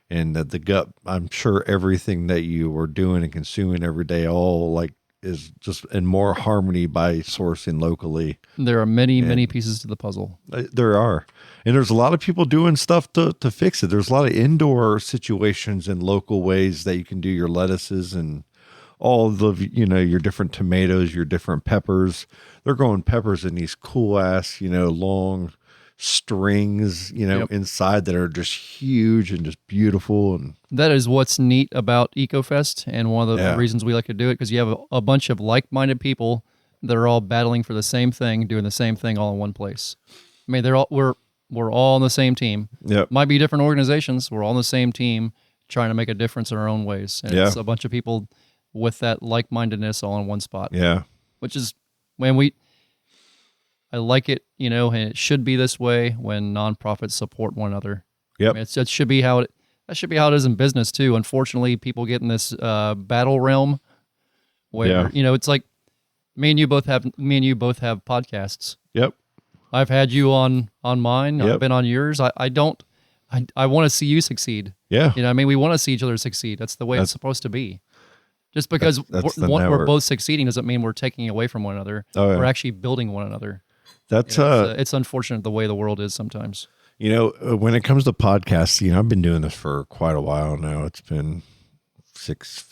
and that the gut, I'm sure everything that you are doing and consuming every day, all like is just in more harmony by sourcing locally. There are many pieces to the puzzle. There are. And there's a lot of people doing stuff to fix it. There's a lot of indoor situations and local ways that you can do your lettuces and all the, your different tomatoes, your different peppers. They're growing peppers in these cool ass, long strings, inside that are just huge and just beautiful. And that is what's neat about EcoFest, and one of the reasons we like to do it, because you have a bunch of like-minded people that are all battling for the same thing, doing the same thing all in one place. I mean, we're all on the same team. Yep. Might be different organizations. We're all on the same team, trying to make a difference in our own ways. And it's a bunch of people with that like-mindedness all in one spot. Yeah. Which is when I like it, and it should be this way when nonprofits support one another. Yep. I mean, that should be how it is in business too. Unfortunately, people get in this battle realm where it's like me and you both have podcasts. Yep. I've had you on mine. Yep. I've been on yours. I want to see you succeed. Yeah. We want to see each other succeed. That's the way it's supposed to be. Just because we're both succeeding doesn't mean we're taking away from one another. Oh, yeah. We're actually building one another. That's it's unfortunate the way the world is sometimes. When it comes to podcasts, I've been doing this for quite a while now. It's been 6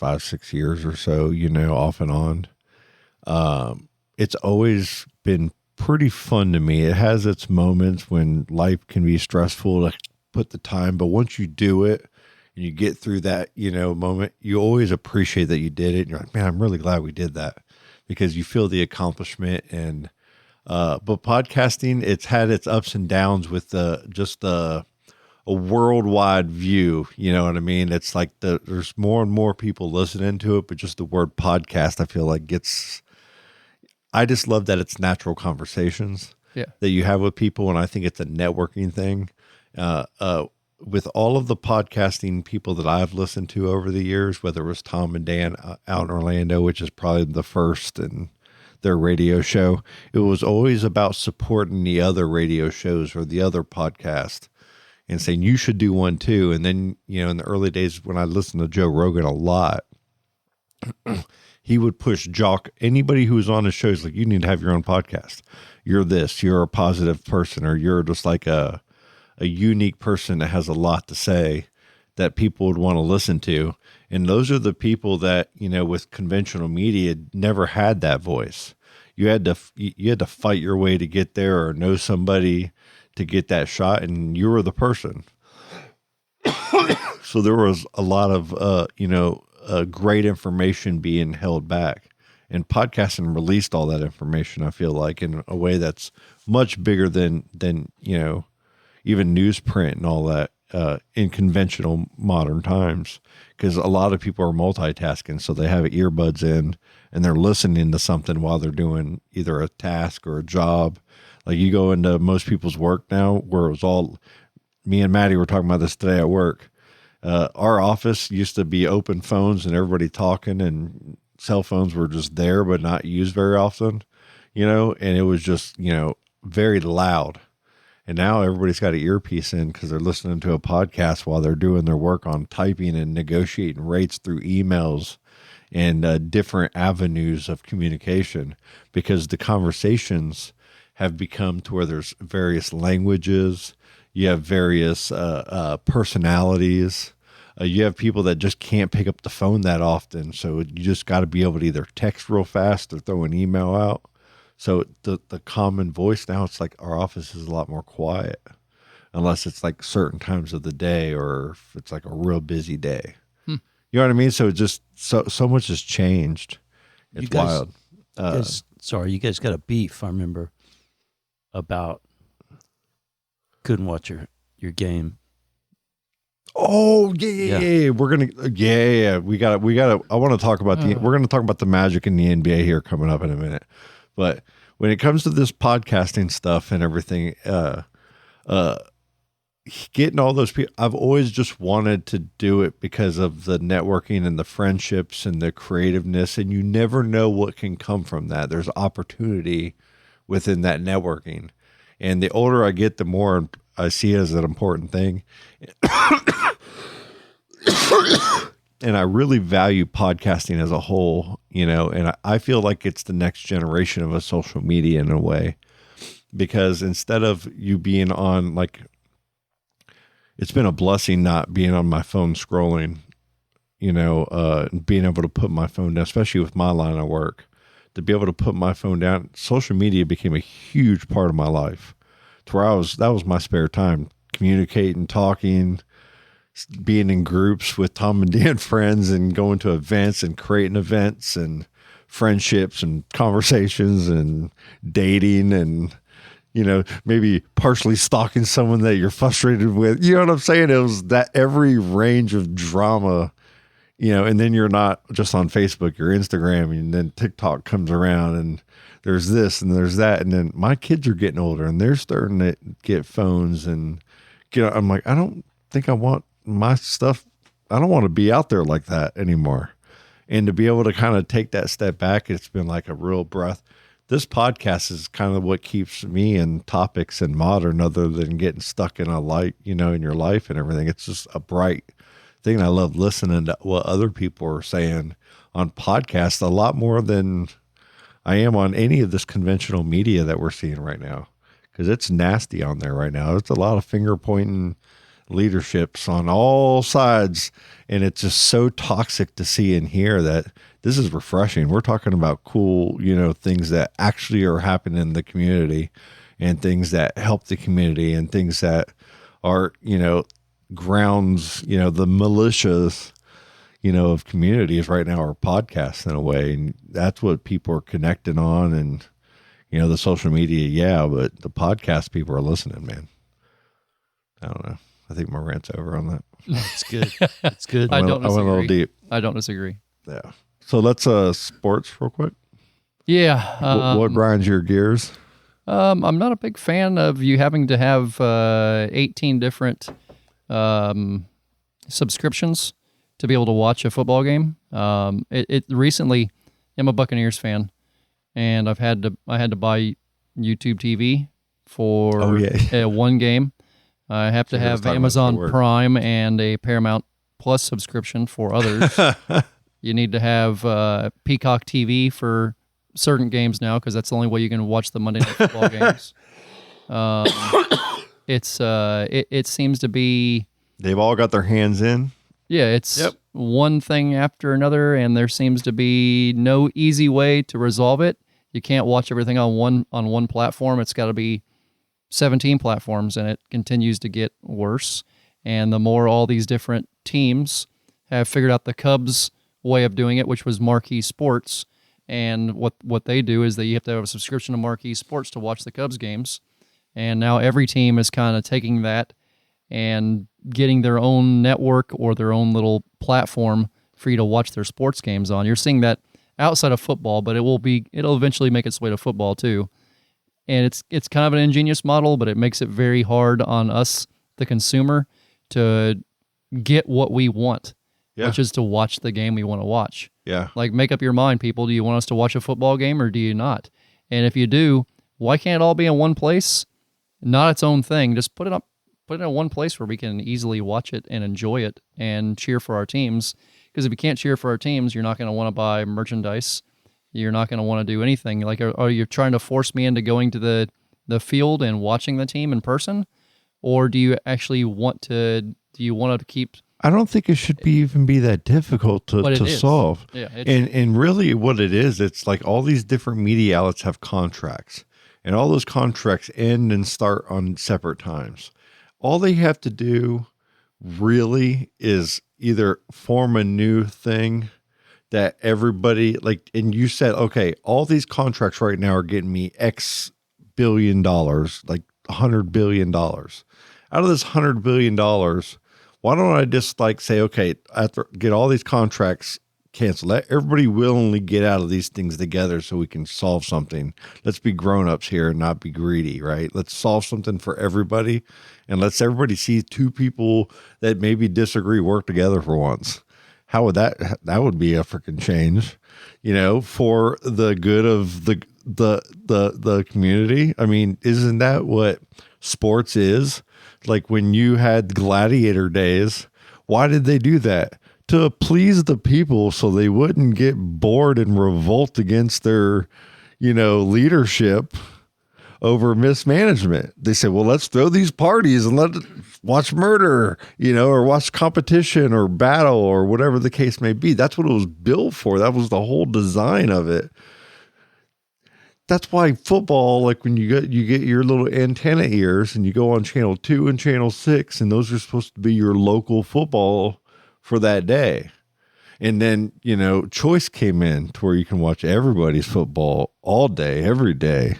years or so, off and on. It's always been pretty fun to me. It has its moments when life can be stressful to put the time, but once you do it and you get through that, moment, you always appreciate that you did it. And you're like, man, I'm really glad we did that, because you feel the accomplishment. And but podcasting, it's had its ups and downs with a worldwide view. You know what I mean? It's like there's more and more people listening to it, but just the word podcast, I feel like I just love that it's natural conversations that you have with people. And I think it's a networking thing. With all of the podcasting people that I've listened to over the years, whether it was Tom and Dan out in Orlando, which is probably the first, and their radio show, it was always about supporting the other radio shows or the other podcast and saying, you should do one too. And then, in the early days when I listened to Joe Rogan a lot, he would push anybody who was on his shows, like, you need to have your own podcast. You're a positive person, or you're just like a unique person that has a lot to say that people would want to listen to. And those are the people that, with conventional media never had that voice. You had to fight your way to get there, or know somebody to get that shot, and you were the person. So there was a lot of, great information being held back, and podcasting released all that information, I feel like, in a way that's much bigger than even newsprint and all that in conventional modern times, because a lot of people are multitasking. So they have earbuds in and they're listening to something while they're doing either a task or a job. Like, you go into most people's work now, where it was all, me and Maddie were talking about this today at work. Our office used to be open phones and everybody talking, and cell phones were just there but not used very often, and it was just, very loud. And now everybody's got an earpiece in because they're listening to a podcast while they're doing their work on typing and negotiating rates through emails and different avenues of communication, because the conversations have become to where there's various languages. You have various personalities. You have people that just can't pick up the phone that often. So you just got to be able to either text real fast or throw an email out. So the common voice now, it's like our office is a lot more quiet, unless it's like certain times of the day, or if it's like a real busy day. You know what I mean? So it just so much has changed. It's wild. You guys got a beef, I remember, about couldn't watch your game. Oh yeah. We're gonna we gotta. I want to talk about we're gonna talk about the Magic in the NBA here coming up in a minute. But when it comes to this podcasting stuff and everything, getting all those people, I've always just wanted to do it because of the networking and the friendships and the creativeness, and you never know what can come from that. There's opportunity within that networking, and the older I get, the more I see it as an important thing. And I really value podcasting as a whole, and I feel like it's the next generation of a social media in a way, because instead of you being on, like, it's been a blessing not being on my phone scrolling, being able to put my phone down, especially with my line of work, to be able to put my phone down. Social media became a huge part of my life, to where that was my spare time, communicating, talking, being in groups with Tom and Dan friends, and going to events and creating events and friendships and conversations and dating and, maybe partially stalking someone that you're frustrated with. You know what I'm saying? It was that every range of drama, and then you're not just on Facebook, you're Instagram, and then TikTok comes around, and there's this and there's that. And then my kids are getting older and they're starting to get phones, and I'm like, I don't think I want my stuff. I don't want to be out there like that anymore. And to be able to kind of take that step back, it's been like a real breath. This podcast is kind of what keeps me in topics and modern, other than getting stuck in a light, in your life and everything. It's just a bright thing. I love listening to what other people are saying on podcasts a lot more than I am on any of this conventional media that we're seeing right now, because it's nasty on there right now. It's a lot of finger pointing leaderships on all sides, and it's just so toxic to see and hear that. This is refreshing. We're talking about cool, things that actually are happening in the community, and things that help the community, and things that are, grounds, the militias, of communities right now are podcasts in a way. And that's what people are connecting on. And, the social media, but the podcast people are listening, man. I don't know. I think my rant's over on that. It's good. It's good. I went a little deep. I don't disagree. Yeah. So let's sports real quick. Yeah. What grinds your gears? I'm not a big fan of you having to have 18 different subscriptions to be able to watch a football game. Recently, I'm a Buccaneers fan, and I had to buy YouTube TV for one game. I have to have Amazon Prime and a Paramount Plus subscription for others. You need to have Peacock TV for certain games now, because that's the only way you can watch the Monday Night Football games. It seems to be... They've all got their hands in? Yeah, it's one thing after another, and there seems to be no easy way to resolve it. You can't watch everything on one platform. It's got to be 17 platforms, and it continues to get worse. And the more all these different teams have figured out the Cubs' way of doing it, which was Marquee Sports, and what they do is that you have to have a subscription to Marquee Sports to watch the Cubs games. And now every team is kind of taking that and getting their own network or their own little platform for you to watch their sports games on. You're seeing that outside of football, but it'll eventually make its way to football too. And it's kind of an ingenious model, but it makes it very hard on us, the consumer, to get what we want, which is to watch the game we want to watch. Yeah. Like, make up your mind, people. Do you want us to watch a football game or do you not? And if you do, why can't it all be in one place? Not its own thing. Just put it in one place where we can easily watch it and enjoy it and cheer for our teams. Because if you can't cheer for our teams, you're not going to want to buy merchandise. You're not going to want to do anything. Like, are you trying to force me into going to the field and watching the team in person? Or do you actually want to keep... I don't think it should even be that difficult to solve. Yeah, and really what it is, it's like all these different media outlets have contracts, and all those contracts end and start on separate times. All they have to do really is either form a new thing that everybody, like, and you said, okay, all these contracts right now are getting me X billion dollars, like $100 billion. Out of this $100 billion, why don't I just like say, okay, after get all these contracts canceled, let everybody willingly get out of these things together so we can solve something. Let's be grown-ups here and not be greedy, right? Let's solve something for everybody, and let's everybody see two people that maybe disagree work together for once. How would that would be a freaking change, for the good of the community? I mean, isn't that what sports is? Like when you had gladiator days, why did they do that? To please the people so they wouldn't get bored and revolt against their, leadership over mismanagement. They said, well, let's throw these parties and watch murder, or watch competition or battle or whatever the case may be. That's what it was built for. That was the whole design of it. That's why football, like when you get your little antenna ears and you go on channel 2 and channel 6, and those are supposed to be your local football for that day. And then, choice came in to where you can watch everybody's football all day, every day.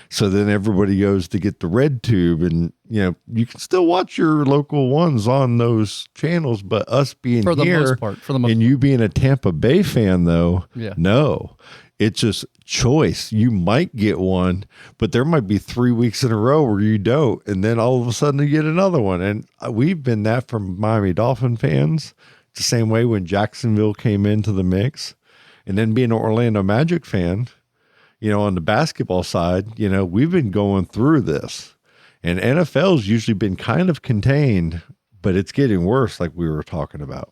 So then everybody goes to get the red tube, and, you can still watch your local ones on those channels, but us being for the here most part, and you being a Tampa Bay fan though, no, it's just choice. You might get one, but there might be 3 weeks in a row where you don't. And then all of a sudden you get another one. And we've been that from Miami Dolphin fans. It's the same way when Jacksonville came into the mix, and then being an Orlando Magic fan, on the basketball side, we've been going through this, and NFL's usually been kind of contained, but it's getting worse. Like we were talking about,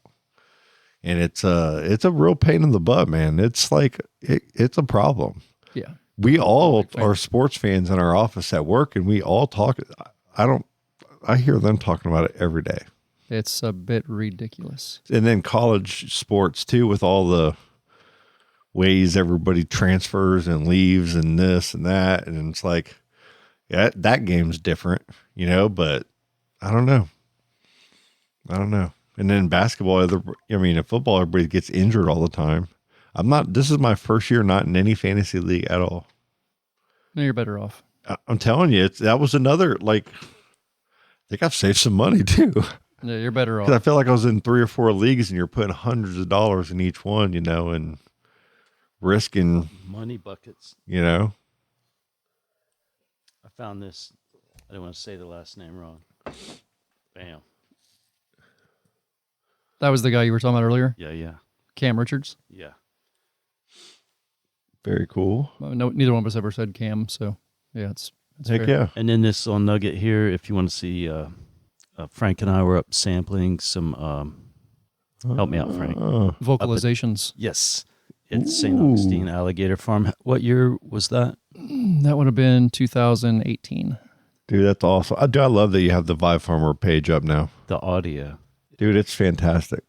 and it's a real pain in the butt, man. It's like, it's a problem. Yeah. We all are sports fans in our office at work, and we all talk. I hear them talking about it every day. It's a bit ridiculous. And then college sports too, with all the ways everybody transfers and leaves and this and that. And it's like, yeah, that game's different, but I don't know. And then basketball, in football, everybody gets injured all the time. This is my first year not in any fantasy league at all. No, you're better off. I'm telling you, that was another, I think I've saved some money too. Yeah, you're better off. I feel like I was in 3 or 4 leagues, and you're putting hundreds of dollars in each one, and risking money buckets. I found this. I don't want to say the last name wrong. Bam. That was the guy you were talking about earlier? Yeah. Cam Richards? Yeah. Very cool. No, neither one of us ever said Cam, so yeah, it's heck fair. yeah. And then this little nugget here, if you want to see, Frank and I were up sampling some. Help me out, Frank. Vocalizations. Yes, it's St. Augustine Alligator Farm. What year was that? That would have been 2018. Dude, that's awesome. I love that you have the Vive Farmer page up now. The audio. Dude, it's fantastic.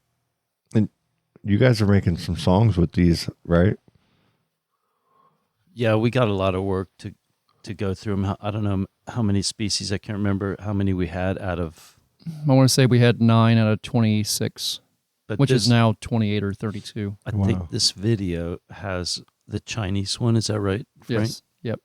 And you guys are making some songs with these, right? Yeah, we got a lot of work to go through them. I don't know how many species. I can't remember how many we had out of. I want to say we had 9 out of 26, which is this, now 28 or 32. I think this video has the Chinese one. Is that right, Frank? Yes. Yep.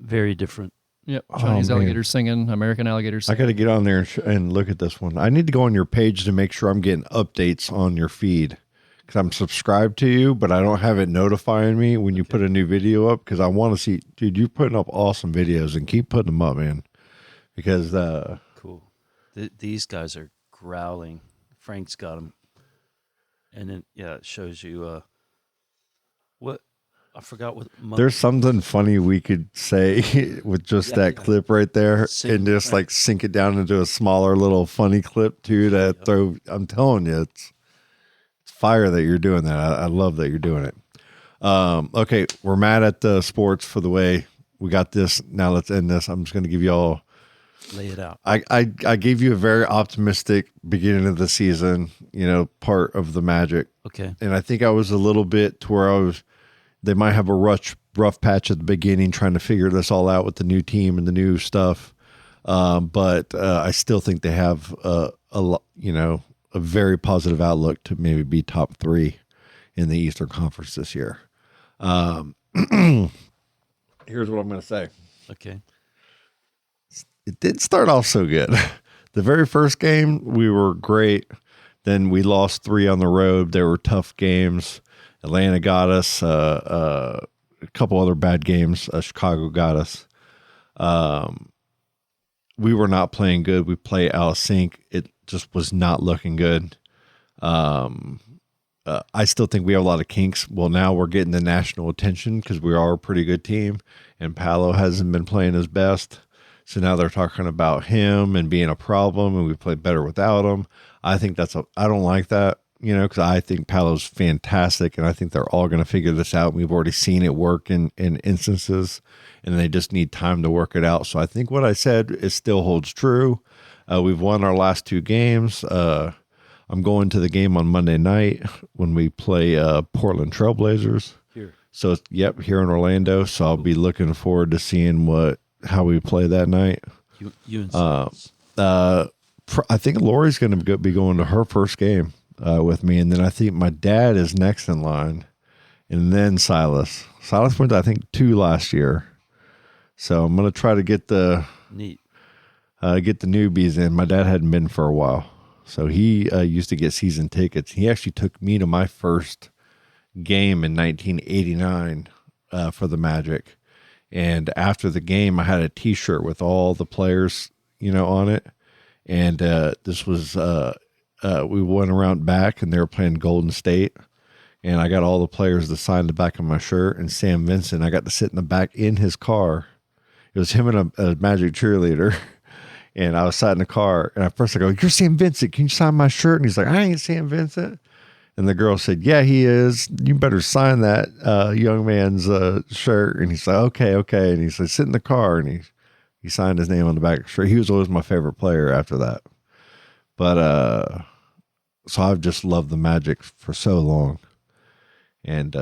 Very different. Yep. Chinese alligators singing, American alligators singing. I got to get on there and look at this one. I need to go on your page to make sure I'm getting updates on your feed, because I'm subscribed to you, but I don't have it notifying me when you put a new video up, because I want to see, dude, you're putting up awesome videos, and keep putting them up, man, because cool. These guys are growling. Frank's got them. And then, it shows you what, I forgot what. There's something funny we could say with just that clip right there, and just like sink it down into a smaller little funny clip too to throw. I'm telling you, it's fire that you're doing that. I love that you're doing it. Okay, we're mad at the sports for the way we got this. Now let's end this. I'm just going to give you all. Lay it out. I gave you a very optimistic beginning of the season, part of the Magic. Okay. And I think I was a little bit to where they might have a rough patch at the beginning trying to figure this all out with the new team and the new stuff. But I still think they have a very positive outlook to maybe be top 3 in the Eastern Conference this year. Here's what I'm going to say. Okay. it didn't start off so good. The very first game, we were great. Then we lost 3 on the road. They were tough games. Atlanta got us. A couple other bad games. Chicago got us. We were not playing good. We played out of sync. It just was not looking good. I still think we have a lot of kinks. Well, now we're getting the national attention because we are a pretty good team, and Paolo hasn't been playing his best. So now they're talking about him and being a problem, and we play better without him. I think I don't like that, because I think Paolo's fantastic, and I think they're all going to figure this out. We've already seen it work in instances, and they just need time to work it out. So I think what I said still holds true. We've won our last 2 games. I'm going to the game on Monday night when we play Portland Trailblazers. Here. So, here in Orlando. So I'll be looking forward to seeing how we play that night. I think Lori's going to be going to her first game with me, and then I think my dad is next in line, and then Silas. Silas went to, I think, 2 last year. So I'm going to try to get the newbies in. My dad hadn't been for a while. So he used to get season tickets. He actually took me to my first game in 1989 for the Magic. And after the game, I had a T-shirt with all the players, on it. And this was, we went around back, and they were playing Golden State. And I got all the players to sign the back of my shirt. And Sam Vincent, I got to sit in the back in his car. It was him and a Magic cheerleader. And I was sat in the car, and at first I go, "You're Sam Vincent. Can you sign my shirt?" And he's like, "I ain't Sam Vincent." And the girl said, "Yeah, he is. You better sign that young man's shirt." And he's like, okay. And he said, "Sit in the car." And he signed his name on the back of the shirt. He was always my favorite player after that. But so I've just loved the Magic for so long. And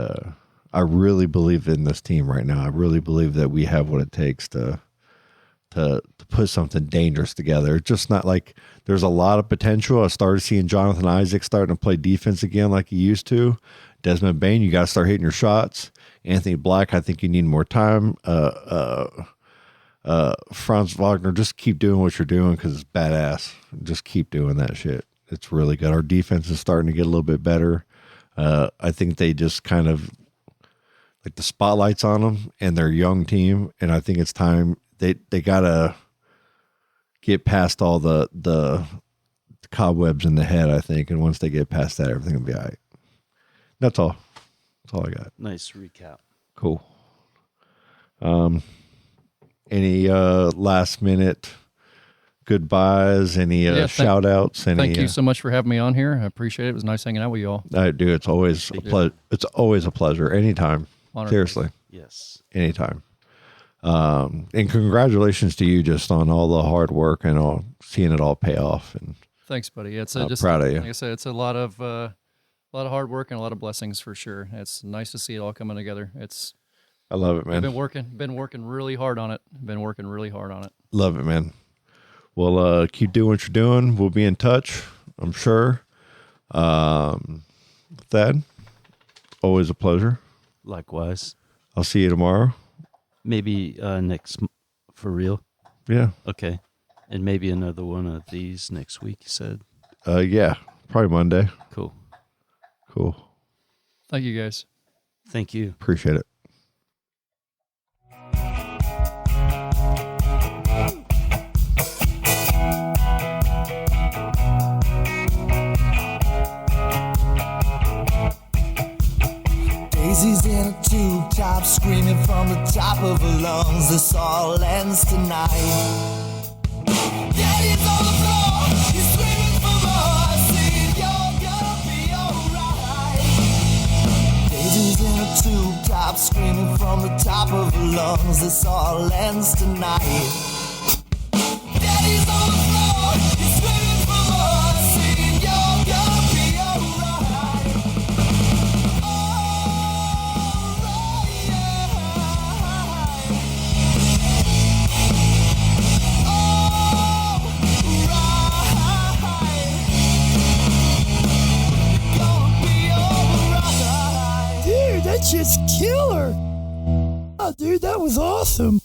I really believe in this team right now. I really believe that we have what it takes to put something dangerous together. It's just not like there's a lot of potential. I started seeing Jonathan Isaac starting to play defense again like he used to. Desmond Bain, you got to start hitting your shots. Anthony Black, I think you need more time. Franz Wagner, just keep doing what you're doing because it's badass. Just keep doing that shit. It's really good. Our defense is starting to get a little bit better. I think they just kind of like the spotlight's on them and their young team. And I think it's time they got to get past all the cobwebs in the head, I think. And once they get past that, everything will be all right. That's all. That's all I got. Nice recap. Cool. Any last minute goodbyes? Any shout outs? Thank you so much for having me on here. I appreciate it. It was nice hanging out with you all. I do. It's always a pleasure. It's always a pleasure. Anytime. Honored. Seriously. Yes. Anytime. And congratulations to you just on all the hard work and all seeing it all pay off. And thanks, buddy. It's just proud of you. Like I said, it's a lot of hard work and a lot of blessings for sure. It's nice to see it all coming together. I love it, man. I've been working really hard on it. Love it, man. Well, keep doing what you're doing. We'll be in touch, I'm sure. Thad, always a pleasure. Likewise. I'll see you tomorrow. Maybe next for real. Yeah. Okay. And maybe another one of these next week, you said? Yeah. Probably Monday. Cool. Thank you, guys. Thank you. Appreciate it. Daisy's in a tube top, screaming from the top of her lungs. This all ends tonight. Daddy's on the floor, he's screaming for more, saying you're gonna be alright. Daisy's in a tube top, screaming from the top of her lungs. This all ends tonight. Daddy's on the floor, he's screaming for more, saying you're gonna be alright. Dude, that shit's killer. Oh, dude, that was awesome.